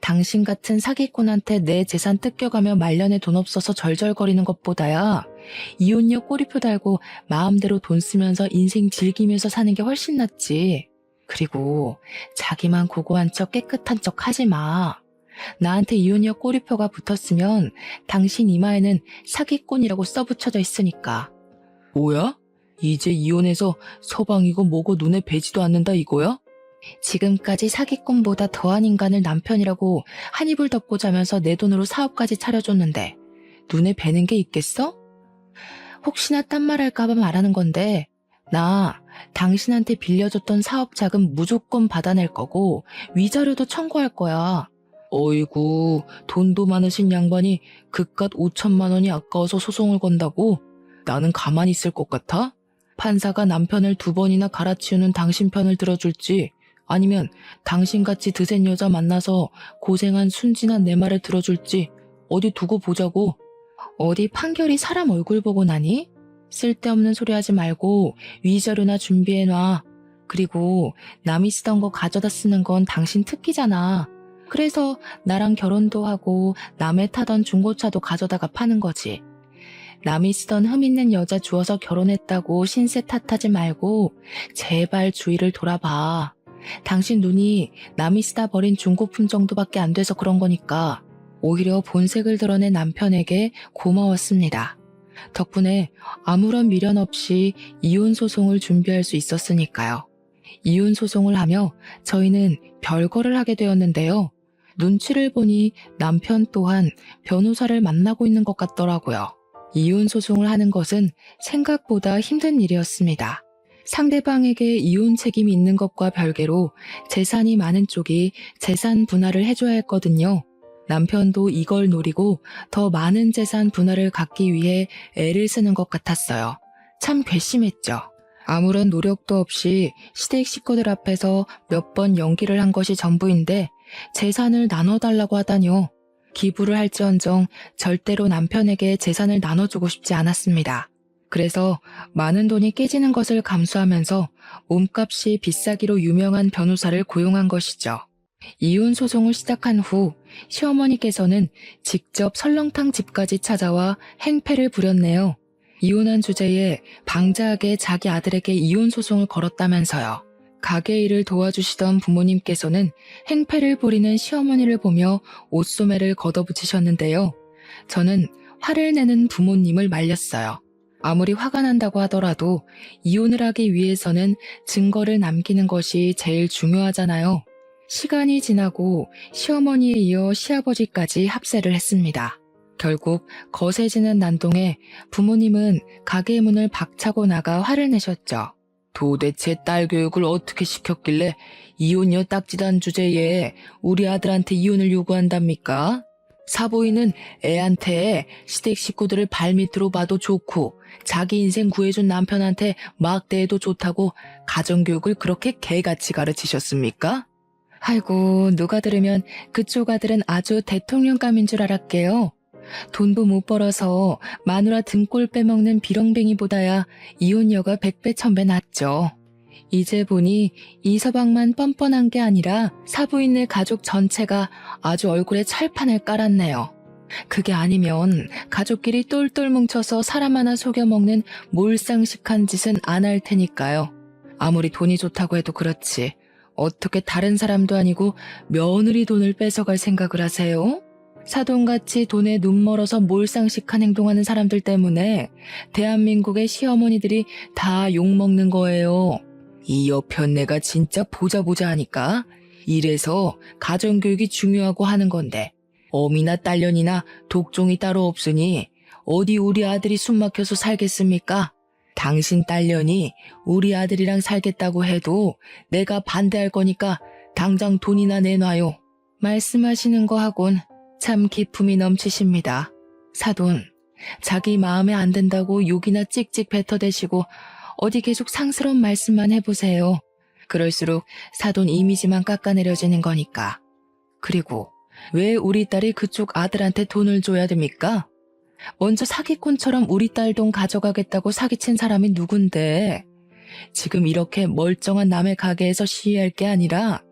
당신 같은 사기꾼한테 내 재산 뜯겨가며 말년에 돈 없어서 절절거리는 것보다야 이혼녀 꼬리표 달고 마음대로 돈 쓰면서 인생 즐기면서 사는 게 훨씬 낫지. 그리고 자기만 고고한 척 깨끗한 척 하지 마. 나한테 이혼녀 꼬리표가 붙었으면 당신 이마에는 사기꾼이라고 써붙여져 있으니까. 뭐야? 이제 이혼해서 서방이고 뭐고 눈에 뵈지도 않는다 이거야? 지금까지 사기꾼보다 더한 인간을 남편이라고 한 입을 덮고 자면서 내 돈으로 사업까지 차려줬는데 눈에 뵈는 게 있겠어? 혹시나 딴 말 할까봐 말하는 건데 나 당신한테 빌려줬던 사업 자금 무조건 받아낼 거고 위자료도 청구할 거야. 어이구, 돈도 많으신 양반이 그깟 5천만 원이 아까워서 소송을 건다고? 나는 가만히 있을 것 같아? 판사가 남편을 2번이나 갈아치우는 당신 편을 들어줄지 아니면 당신같이 드센 여자 만나서 고생한 순진한 내 말을 들어줄지 어디 두고 보자고. 어디 판결이 사람 얼굴 보고 나니? 쓸데없는 소리 하지 말고 위자료나 준비해놔. 그리고 남이 쓰던 거 가져다 쓰는 건 당신 특기잖아. 그래서 나랑 결혼도 하고 남의 타던 중고차도 가져다가 파는 거지. 남이 쓰던 흠 있는 여자 주워서 결혼했다고 신세 탓하지 말고 제발 주위를 돌아봐. 당신 눈이 남이 쓰다 버린 중고품 정도밖에 안 돼서 그런 거니까 오히려 본색을 드러낸 남편에게 고마웠습니다. 덕분에 아무런 미련 없이 이혼 소송을 준비할 수 있었으니까요. 이혼 소송을 하며 저희는 별거를 하게 되었는데요. 눈치를 보니 남편 또한 변호사를 만나고 있는 것 같더라고요. 이혼 소송을 하는 것은 생각보다 힘든 일이었습니다. 상대방에게 이혼 책임이 있는 것과 별개로 재산이 많은 쪽이 재산 분할을 해줘야 했거든요. 남편도 이걸 노리고 더 많은 재산 분할을 갖기 위해 애를 쓰는 것 같았어요. 참 괘씸했죠. 아무런 노력도 없이 시댁 식구들 앞에서 몇 번 연기를 한 것이 전부인데 재산을 나눠달라고 하다뇨. 기부를 할지언정 절대로 남편에게 재산을 나눠주고 싶지 않았습니다. 그래서 많은 돈이 깨지는 것을 감수하면서 몸값이 비싸기로 유명한 변호사를 고용한 것이죠. 이혼 소송을 시작한 후 시어머니께서는 직접 설렁탕 집까지 찾아와 행패를 부렸네요. 이혼한 주제에 방자하게 자기 아들에게 이혼 소송을 걸었다면서요. 가게 일을 도와주시던 부모님께서는 행패를 부리는 시어머니를 보며 옷소매를 걷어붙이셨는데요. 저는 화를 내는 부모님을 말렸어요. 아무리 화가 난다고 하더라도 이혼을 하기 위해서는 증거를 남기는 것이 제일 중요하잖아요. 시간이 지나고 시어머니에 이어 시아버지까지 합세를 했습니다. 결국 거세지는 난동에 부모님은 가게 문을 박차고 나가 화를 내셨죠. 도대체 딸 교육을 어떻게 시켰길래 이혼녀 딱지단 주제에 우리 아들한테 이혼을 요구한답니까? 사부인은 애한테 시댁 식구들을 발밑으로 봐도 좋고 자기 인생 구해준 남편한테 막대해도 좋다고 가정교육을 그렇게 개같이 가르치셨습니까? 아이고, 누가 들으면 그쪽 아들은 아주 대통령감인 줄 알았게요. 돈도 못 벌어서 마누라 등골 빼먹는 비렁뱅이보다야 이혼녀가 100배 1000배 낫죠. 이제 보니 이서방만 뻔뻔한 게 아니라 사부인네 가족 전체가 아주 얼굴에 철판을 깔았네요. 그게 아니면 가족끼리 똘똘 뭉쳐서 사람 하나 속여먹는 몰상식한 짓은 안 할 테니까요. 아무리 돈이 좋다고 해도 그렇지 어떻게 다른 사람도 아니고 며느리 돈을 뺏어갈 생각을 하세요? 사돈같이 돈에 눈 멀어서 몰상식한 행동하는 사람들 때문에 대한민국의 시어머니들이 다 욕먹는 거예요. 이 여편네가 진짜 보자 하니까 이래서 가정교육이 중요하고 하는 건데 어미나 딸년이나 독종이 따로 없으니 어디 우리 아들이 숨막혀서 살겠습니까? 당신 딸년이 우리 아들이랑 살겠다고 해도 내가 반대할 거니까 당장 돈이나 내놔요. 말씀하시는 거 하곤 참 기품이 넘치십니다. 사돈, 자기 마음에 안 든다고 욕이나 찍찍 뱉어대시고 어디 계속 상스러운 말씀만 해보세요. 그럴수록 사돈 이미지만 깎아내려지는 거니까. 그리고 왜 우리 딸이 그쪽 아들한테 돈을 줘야 됩니까? 먼저 사기꾼처럼 우리 딸 돈 가져가겠다고 사기친 사람이 누군데? 지금 이렇게 멀쩡한 남의 가게에서 시위할 게 아니라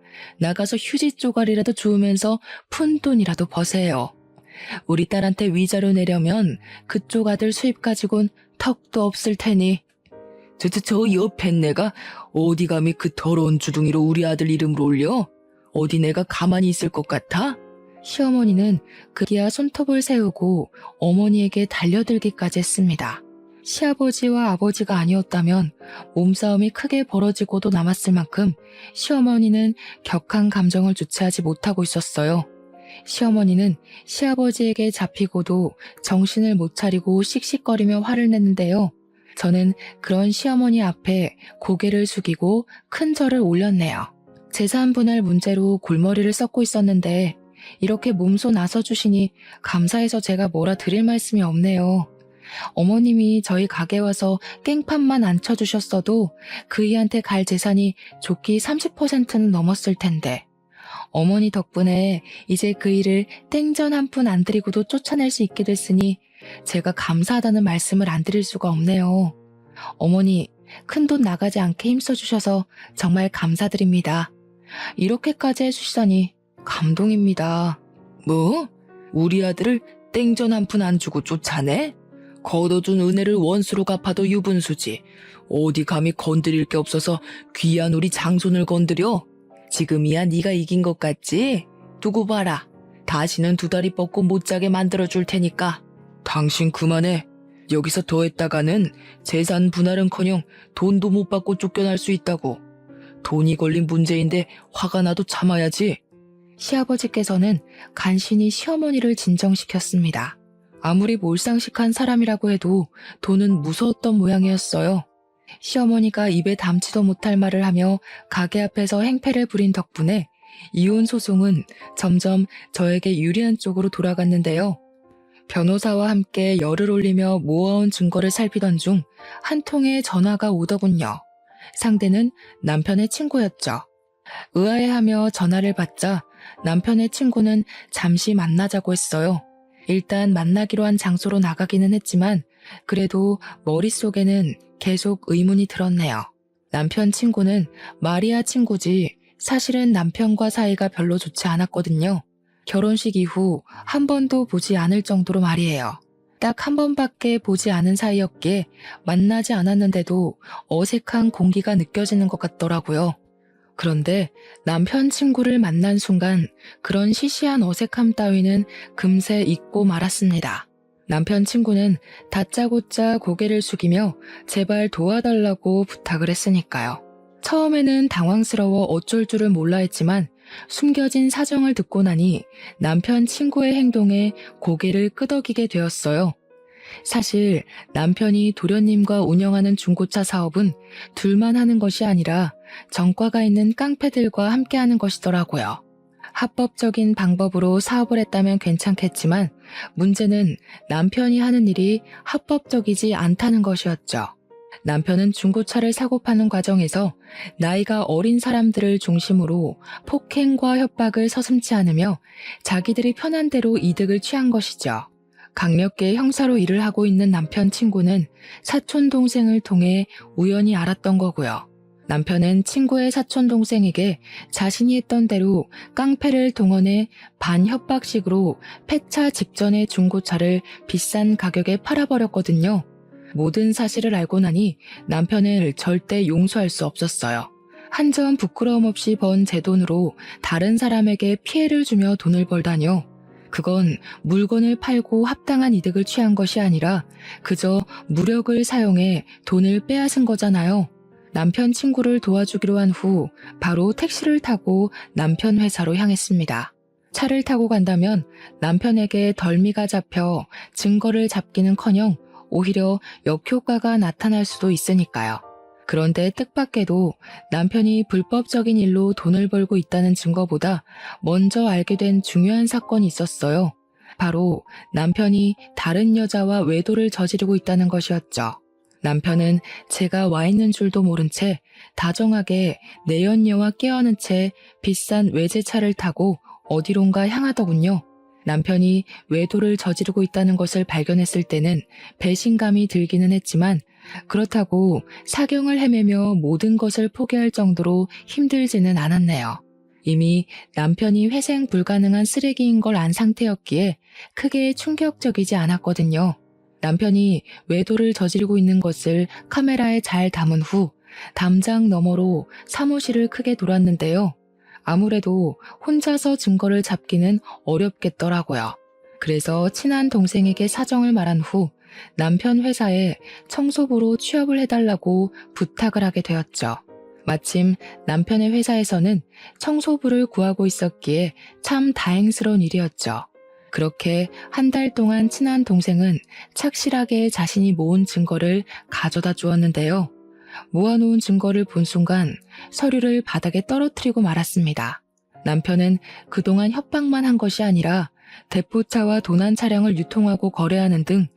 나가서 휴지 쪼가리라도 주우면서 푼 돈이라도 버세요. 우리 딸한테 위자료 내려면 그쪽 아들 수입 가지고는 턱도 없을 테니. 저 옆에 내가 어디 감히 그 더러운 주둥이로 우리 아들 이름을 올려? 어디 내가 가만히 있을 것 같아? 시어머니는 그기야 손톱을 세우고 어머니에게 달려들기까지 했습니다. 시아버지와 아버지가 아니었다면 몸싸움이 크게 벌어지고도 남았을 만큼 시어머니는 격한 감정을 주체하지 못하고 있었어요. 시어머니는 시아버지에게 잡히고도 정신을 못 차리고 씩씩거리며 화를 냈는데요. 저는 그런 시어머니 앞에 고개를 숙이고 큰 절을 올렸네요. 재산 분할 문제로 골머리를 썩고 있었는데 이렇게 몸소 나서주시니 감사해서 제가 뭐라 드릴 말씀이 없네요. 어머님이 저희 가게 와서 깽판만 안 쳐주셨어도 그이한테 갈 재산이 좋기 30%는 넘었을 텐데 어머니 덕분에 이제 그이를 땡전 한 푼 안 드리고도 쫓아낼 수 있게 됐으니 제가 감사하다는 말씀을 안 드릴 수가 없네요. 어머니, 큰돈 나가지 않게 힘써주셔서 정말 감사드립니다. 이렇게까지 해주시다니 감동입니다. 뭐? 우리 아들을 땡전 한 푼 안 주고 쫓아내? 걷어준 은혜를 원수로 갚아도 유분수지. 어디 감히 건드릴 게 없어서 귀한 우리 장손을 건드려? 지금이야 네가 이긴 것 같지? 두고 봐라. 다시는 두 다리 뻗고 못 자게 만들어줄 테니까. 당신 그만해. 여기서 더 했다가는 재산 분할은커녕 돈도 못 받고 쫓겨날 수 있다고. 돈이 걸린 문제인데 화가 나도 참아야지. 시아버지께서는 간신히 시어머니를 진정시켰습니다. 아무리 몰상식한 사람이라고 해도 돈은 무서웠던 모양이었어요. 시어머니가 입에 담지도 못할 말을 하며 가게 앞에서 행패를 부린 덕분에 이혼 소송은 점점 저에게 유리한 쪽으로 돌아갔는데요. 변호사와 함께 열을 올리며 모아온 증거를 살피던 중 한 통의 전화가 오더군요. 상대는 남편의 친구였죠. 의아해하며 전화를 받자 남편의 친구는 잠시 만나자고 했어요. 일단 만나기로 한 장소로 나가기는 했지만 그래도 머릿속에는 계속 의문이 들었네요. 남편 친구는 마리아 친구지 사실은 남편과 사이가 별로 좋지 않았거든요. 결혼식 이후 한 번도 보지 않을 정도로 말이에요. 딱 한 번밖에 보지 않은 사이였기에 만나지 않았는데도 어색한 공기가 느껴지는 것 같더라고요. 그런데 남편 친구를 만난 순간 그런 시시한 어색함 따위는 금세 잊고 말았습니다. 남편 친구는 다짜고짜 고개를 숙이며 제발 도와달라고 부탁을 했으니까요. 처음에는 당황스러워 어쩔 줄을 몰라 했지만 숨겨진 사정을 듣고 나니 남편 친구의 행동에 고개를 끄덕이게 되었어요. 사실 남편이 도련님과 운영하는 중고차 사업은 둘만 하는 것이 아니라 전과가 있는 깡패들과 함께하는 것이더라고요. 합법적인 방법으로 사업을 했다면 괜찮겠지만 문제는 남편이 하는 일이 합법적이지 않다는 것이었죠. 남편은 중고차를 사고 파는 과정에서 나이가 어린 사람들을 중심으로 폭행과 협박을 서슴지 않으며 자기들이 편한 대로 이득을 취한 것이죠. 강력계 형사로 일을 하고 있는 남편 친구는 사촌 동생을 통해 우연히 알았던 거고요. 남편은 친구의 사촌 동생에게 자신이 했던 대로 깡패를 동원해 반협박식으로 폐차 직전에 중고차를 비싼 가격에 팔아버렸거든요. 모든 사실을 알고 나니 남편을 절대 용서할 수 없었어요. 한 점 부끄러움 없이 번 제 돈으로 다른 사람에게 피해를 주며 돈을 벌다뇨. 그건 물건을 팔고 합당한 이득을 취한 것이 아니라 그저 무력을 사용해 돈을 빼앗은 거잖아요. 남편 친구를 도와주기로 한 후 바로 택시를 타고 남편 회사로 향했습니다. 차를 타고 간다면 남편에게 덜미가 잡혀 증거를 잡기는커녕 오히려 역효과가 나타날 수도 있으니까요. 그런데 뜻밖에도 남편이 불법적인 일로 돈을 벌고 있다는 증거보다 먼저 알게 된 중요한 사건이 있었어요. 바로 남편이 다른 여자와 외도를 저지르고 있다는 것이었죠. 남편은 제가 와 있는 줄도 모른 채 다정하게 내연녀와 깨어는 채 비싼 외제차를 타고 어디론가 향하더군요. 남편이 외도를 저지르고 있다는 것을 발견했을 때는 배신감이 들기는 했지만 그렇다고 사경을 헤매며 모든 것을 포기할 정도로 힘들지는 않았네요. 이미 남편이 회생 불가능한 쓰레기인 걸 안 상태였기에 크게 충격적이지 않았거든요. 남편이 외도를 저지르고 있는 것을 카메라에 잘 담은 후 담장 너머로 사무실을 크게 돌았는데요. 아무래도 혼자서 증거를 잡기는 어렵겠더라고요. 그래서 친한 동생에게 사정을 말한 후 남편 회사에 청소부로 취업을 해달라고 부탁을 하게 되었죠. 마침 남편의 회사에서는 청소부를 구하고 있었기에 참 다행스러운 일이었죠. 그렇게 한 달 동안 친한 동생은 착실하게 자신이 모은 증거를 가져다 주었는데요. 모아놓은 증거를 본 순간 서류를 바닥에 떨어뜨리고 말았습니다. 남편은 그동안 협박만 한 것이 아니라 대포차와 도난 차량을 유통하고 거래하는 등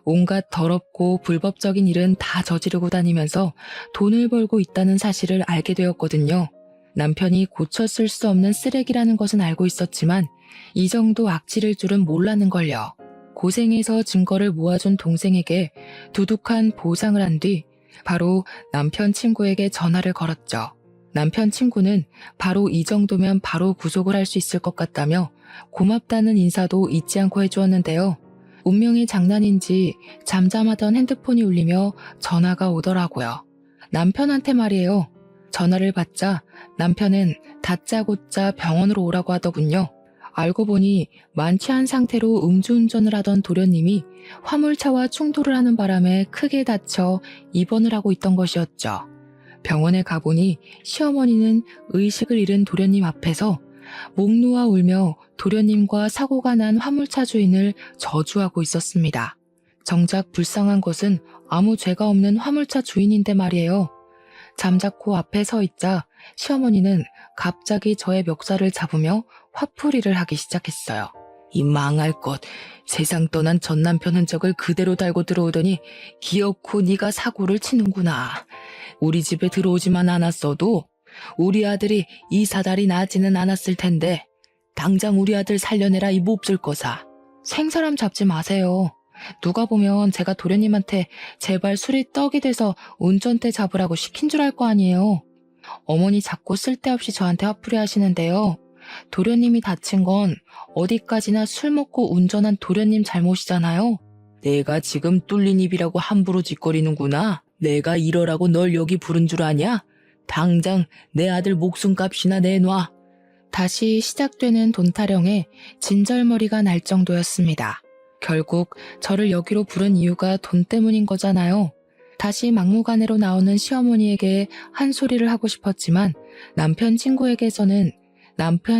온갖 더럽고 불법적인 일은 다 저지르고 다니면서 돈을 벌고 있다는 사실을 알게 되었거든요. 남편이 고쳐 쓸 수 없는 쓰레기라는 것은 알고 있었지만 이 정도 악질일 줄은 몰랐는걸요. 고생해서 증거를 모아준 동생에게 두둑한 보상을 한 뒤 바로 남편 친구에게 전화를 걸었죠. 남편 친구는 바로 이 정도면 바로 구속을 할 수 있을 것 같다며 고맙다는 인사도 잊지 않고 해주었는데요. 운명의 장난인지 잠잠하던 핸드폰이 울리며 전화가 오더라고요. 남편한테 말이에요. 전화를 받자 남편은 다짜고짜 병원으로 오라고 하더군요. 알고 보니 만취한 상태로 음주운전을 하던 도련님이 화물차와 충돌을 하는 바람에 크게 다쳐 입원을 하고 있던 것이었죠. 병원에 가보니 시어머니는 의식을 잃은 도련님 앞에서 목 놓아 울며 도련님과 사고가 난 화물차 주인을 저주하고 있었습니다. 정작 불쌍한 것은 아무 죄가 없는 화물차 주인인데 말이에요. 잠자코 앞에 서 있자 시어머니는 갑자기 저의 멱살을 잡으며 화풀이를 하기 시작했어요. 이 망할 것, 세상 떠난 전 남편 흔적을 그대로 달고 들어오더니 기어코 네가 사고를 치는구나. 우리 집에 들어오지만 않았어도 우리 아들이 이 사달이 나지는 않았을 텐데 당장 우리 아들 살려내라 이 몹쓸 거사. 생사람 잡지 마세요. 누가 보면 제가 도련님한테 제발 술이 떡이 돼서 운전대 잡으라고 시킨 줄 알 거 아니에요. 어머니 자꾸 쓸데없이 저한테 화풀이 하시는데요. 도련님이 다친 건 어디까지나 술 먹고 운전한 도련님 잘못이잖아요. 내가 지금 뚫린 입이라고 함부로 짓거리는구나. 내가 이러라고 널 여기 부른 줄 아냐? 당장 내 아들 목숨값이나 내놔. 다시 시작되는 돈 타령에 진절머리가 날 정도였습니다. 결국 저를 여기로 부른 이유가 돈 때문인 거잖아요. 다시 막무가내로 나오는 시어머니에게 한 소리를 하고 싶었지만 남편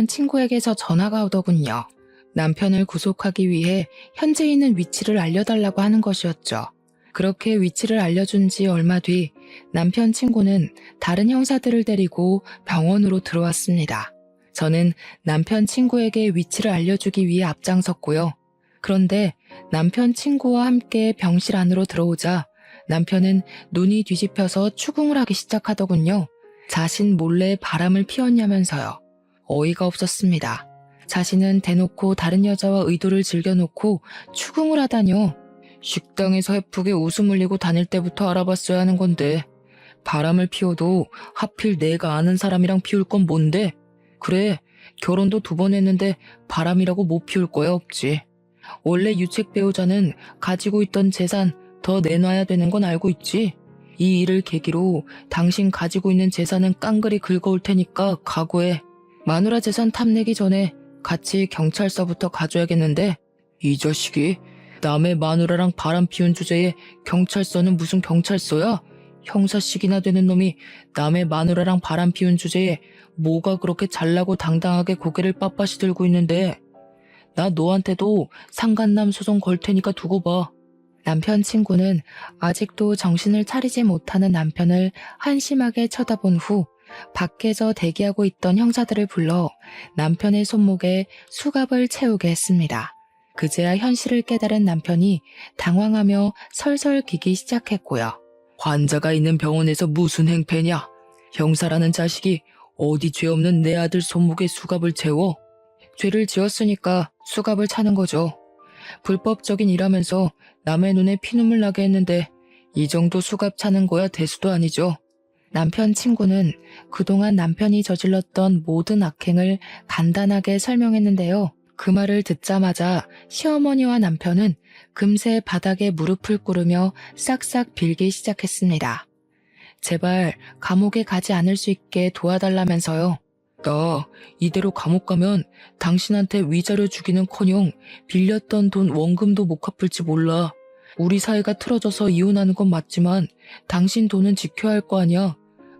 친구에게서 전화가 오더군요. 남편을 구속하기 위해 현재 있는 위치를 알려달라고 하는 것이었죠. 그렇게 위치를 알려준 지 얼마 뒤 남편 친구는 다른 형사들을 데리고 병원으로 들어왔습니다. 저는 남편 친구에게 위치를 알려주기 위해 앞장섰고요. 그런데 남편 친구와 함께 병실 안으로 들어오자 남편은 눈이 뒤집혀서 추궁을 하기 시작하더군요. 자신 몰래 바람을 피웠냐면서요. 어이가 없었습니다. 자신은 대놓고 다른 여자와 의도를 즐겨놓고 추궁을 하다뇨. 식당에서 해프게 웃음 흘리고 다닐 때부터 알아봤어야 하는 건데 바람을 피워도 하필 내가 아는 사람이랑 피울 건 뭔데? 그래, 결혼도 2번 했는데 바람이라고 못 피울 거야 없지. 원래 유책 배우자는 가지고 있던 재산 더 내놔야 되는 건 알고 있지. 이 일을 계기로 당신 가지고 있는 재산은 깡그리 긁어올 테니까 각오해. 마누라 재산 탐내기 전에 같이 경찰서부터 가줘야겠는데 이 자식이 남의 마누라랑 바람 피운 주제에 경찰서는 무슨 경찰서야? 형사식이나 되는 놈이 남의 마누라랑 바람 피운 주제에 뭐가 그렇게 잘나고 당당하게 고개를 빳빳이 들고 있는데 나 너한테도 상간남 소송 걸 테니까 두고 봐. 남편 친구는 아직도 정신을 차리지 못하는 남편을 한심하게 쳐다본 후 밖에서 대기하고 있던 형사들을 불러 남편의 손목에 수갑을 채우게 했습니다. 그제야 현실을 깨달은 남편이 당황하며 설설 기기 시작했고요. 환자가 있는 병원에서 무슨 행패냐? 형사라는 자식이 어디 죄 없는 내 아들 손목에 수갑을 채워? 죄를 지었으니까 수갑을 차는 거죠. 불법적인 일하면서 남의 눈에 피눈물 나게 했는데 이 정도 수갑 차는 거야 대수도 아니죠. 남편 친구는 그동안 남편이 저질렀던 모든 악행을 간단하게 설명했는데요. 그 말을 듣자마자 시어머니와 남편은 금세 바닥에 무릎을 꿇으며 싹싹 빌기 시작했습니다. 제발 감옥에 가지 않을 수 있게 도와달라면서요. 나 이대로 감옥 가면 당신한테 위자료 주기는커녕 빌렸던 돈 원금도 못 갚을지 몰라. 우리 사이가 틀어져서 이혼하는 건 맞지만 당신 돈은 지켜야 할 거 아니야.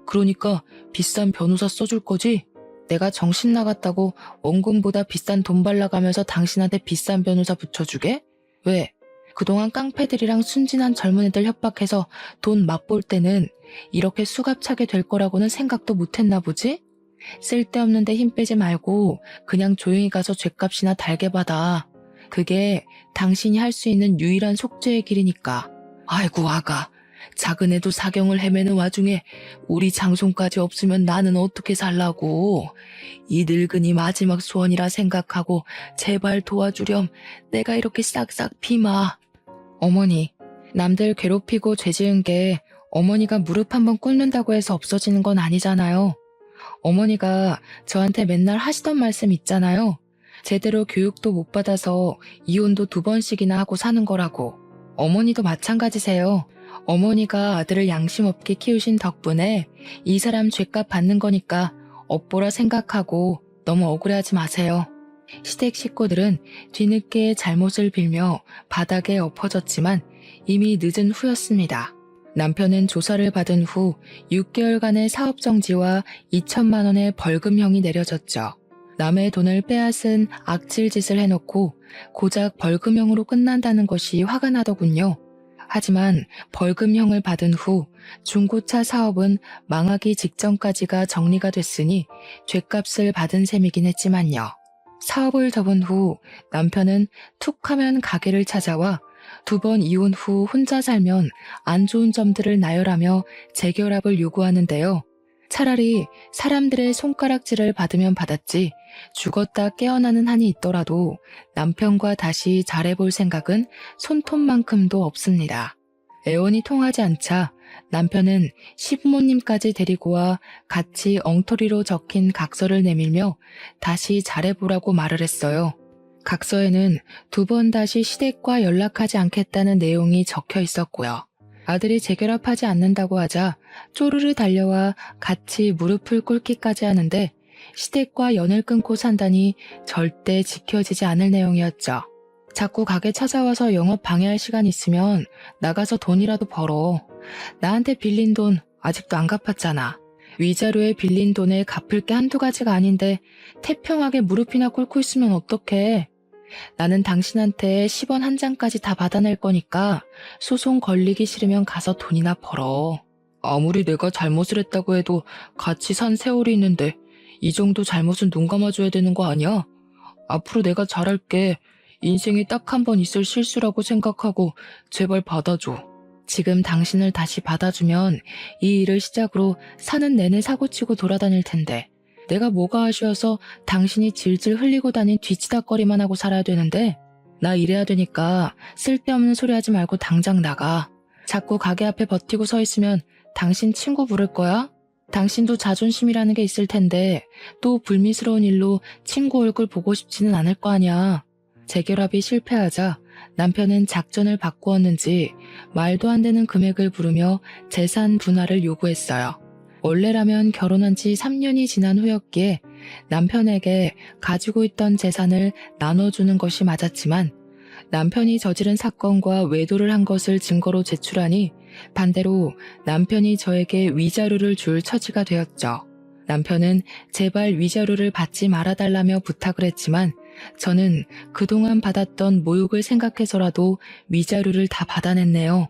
그러니까 비싼 변호사 써줄 거지? 내가 정신 나갔다고 원금보다 비싼 돈 발라가면서 당신한테 비싼 변호사 붙여주게? 왜? 그동안 깡패들이랑 순진한 젊은 애들 협박해서 돈 맛볼 때는 이렇게 수갑차게 될 거라고는 생각도 못했나 보지? 쓸데없는데 힘 빼지 말고 그냥 조용히 가서 죗값이나 달게 받아. 그게 당신이 할 수 있는 유일한 속죄의 길이니까. 아이고 아가, 작은 애도 사경을 헤매는 와중에 우리 장손까지 없으면 나는 어떻게 살라고. 이 늙은이 마지막 소원이라 생각하고 제발 도와주렴. 내가 이렇게 싹싹 비마. 어머니, 남들 괴롭히고 죄지은 게 어머니가 무릎 한번 꿇는다고 해서 없어지는 건 아니잖아요. 어머니가 저한테 맨날 하시던 말씀 있잖아요. 제대로 교육도 못 받아서 이혼도 2번씩이나 하고 사는 거라고. 어머니도 마찬가지세요. 어머니가 아들을 양심 없게 키우신 덕분에 이 사람 죗값 받는 거니까 업보라 생각하고 너무 억울해하지 마세요. 시댁 식구들은 뒤늦게 잘못을 빌며 바닥에 엎어졌지만 이미 늦은 후였습니다. 남편은 조사를 받은 후 6개월간의 사업정지와 2천만 원의 벌금형이 내려졌죠. 남의 돈을 빼앗은 악질짓을 해놓고 고작 벌금형으로 끝난다는 것이 화가 나더군요. 하지만 벌금형을 받은 후 중고차 사업은 망하기 직전까지가 정리가 됐으니 죗값을 받은 셈이긴 했지만요. 사업을 접은 후 남편은 툭 하면 가게를 찾아와 2번 이혼 후 혼자 살면 안 좋은 점들을 나열하며 재결합을 요구하는데요. 차라리 사람들의 손가락질을 받으면 받았지 죽었다 깨어나는 한이 있더라도 남편과 다시 잘해볼 생각은 손톱만큼도 없습니다. 애원이 통하지 않자 남편은 시부모님까지 데리고 와 같이 엉터리로 적힌 각서를 내밀며 다시 잘해보라고 말을 했어요. 각서에는 2번 다시 시댁과 연락하지 않겠다는 내용이 적혀 있었고요. 아들이 재결합하지 않는다고 하자 쪼르르 달려와 같이 무릎을 꿇기까지 하는데 시댁과 연을 끊고 산다니 절대 지켜지지 않을 내용이었죠. 자꾸 가게 찾아와서 영업 방해할 시간 있으면 나가서 돈이라도 벌어. 나한테 빌린 돈 아직도 안 갚았잖아. 위자료에 빌린 돈을 갚을 게 한두 가지가 아닌데 태평하게 무릎이나 꿇고 있으면 어떡해. 나는 당신한테 10원 한 장까지 다 받아낼 거니까 소송 걸리기 싫으면 가서 돈이나 벌어. 아무리 내가 잘못을 했다고 해도 같이 산 세월이 있는데 이 정도 잘못은 눈 감아줘야 되는 거 아니야? 앞으로 내가 잘할게. 인생에 딱 한 번 있을 실수라고 생각하고 제발 받아줘. 지금 당신을 다시 받아주면 이 일을 시작으로 사는 내내 사고치고 돌아다닐 텐데 내가 뭐가 아쉬워서 당신이 질질 흘리고 다닌 뒤치다거리만 하고 살아야 되는데 나 이래야 되니까 쓸데없는 소리 하지 말고 당장 나가. 자꾸 가게 앞에 버티고 서 있으면 당신 친구 부를 거야? 당신도 자존심이라는 게 있을 텐데 또 불미스러운 일로 친구 얼굴 보고 싶지는 않을 거 아니야. 재결합이 실패하자 남편은 작전을 바꾸었는지 말도 안 되는 금액을 부르며 재산 분할을 요구했어요. 원래라면 결혼한 지 3년이 지난 후였기에 남편에게 가지고 있던 재산을 나눠주는 것이 맞았지만 남편이 저지른 사건과 외도를 한 것을 증거로 제출하니 반대로 남편이 저에게 위자료를 줄 처지가 되었죠. 남편은 제발 위자료를 받지 말아달라며 부탁을 했지만 저는 그동안 받았던 모욕을 생각해서라도 위자료를 다 받아냈네요.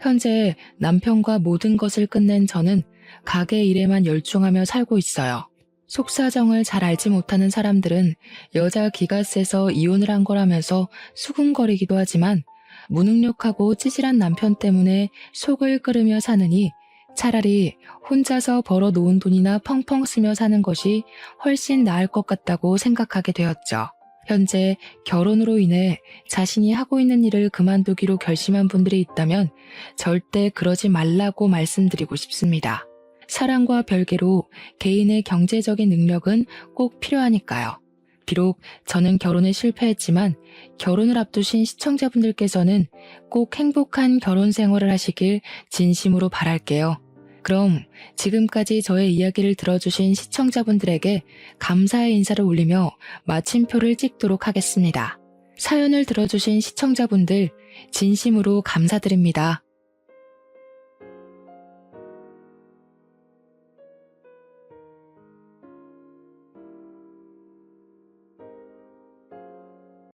현재 남편과 모든 것을 끝낸 저는 가게 일에만 열중하며 살고 있어요. 속사정을 잘 알지 못하는 사람들은 여자 기가 세서 이혼을 한 거라면서 수군거리기도 하지만 무능력하고 찌질한 남편 때문에 속을 끓으며 사느니 차라리 혼자서 벌어 놓은 돈이나 펑펑 쓰며 사는 것이 훨씬 나을 것 같다고 생각하게 되었죠. 현재 결혼으로 인해 자신이 하고 있는 일을 그만두기로 결심한 분들이 있다면 절대 그러지 말라고 말씀드리고 싶습니다. 사랑과 별개로 개인의 경제적인 능력은 꼭 필요하니까요. 비록 저는 결혼에 실패했지만 결혼을 앞두신 시청자분들께서는 꼭 행복한 결혼 생활을 하시길 진심으로 바랄게요. 그럼 지금까지 저의 이야기를 들어주신 시청자분들에게 감사의 인사를 올리며 마침표를 찍도록 하겠습니다. 사연을 들어주신 시청자분들 진심으로 감사드립니다.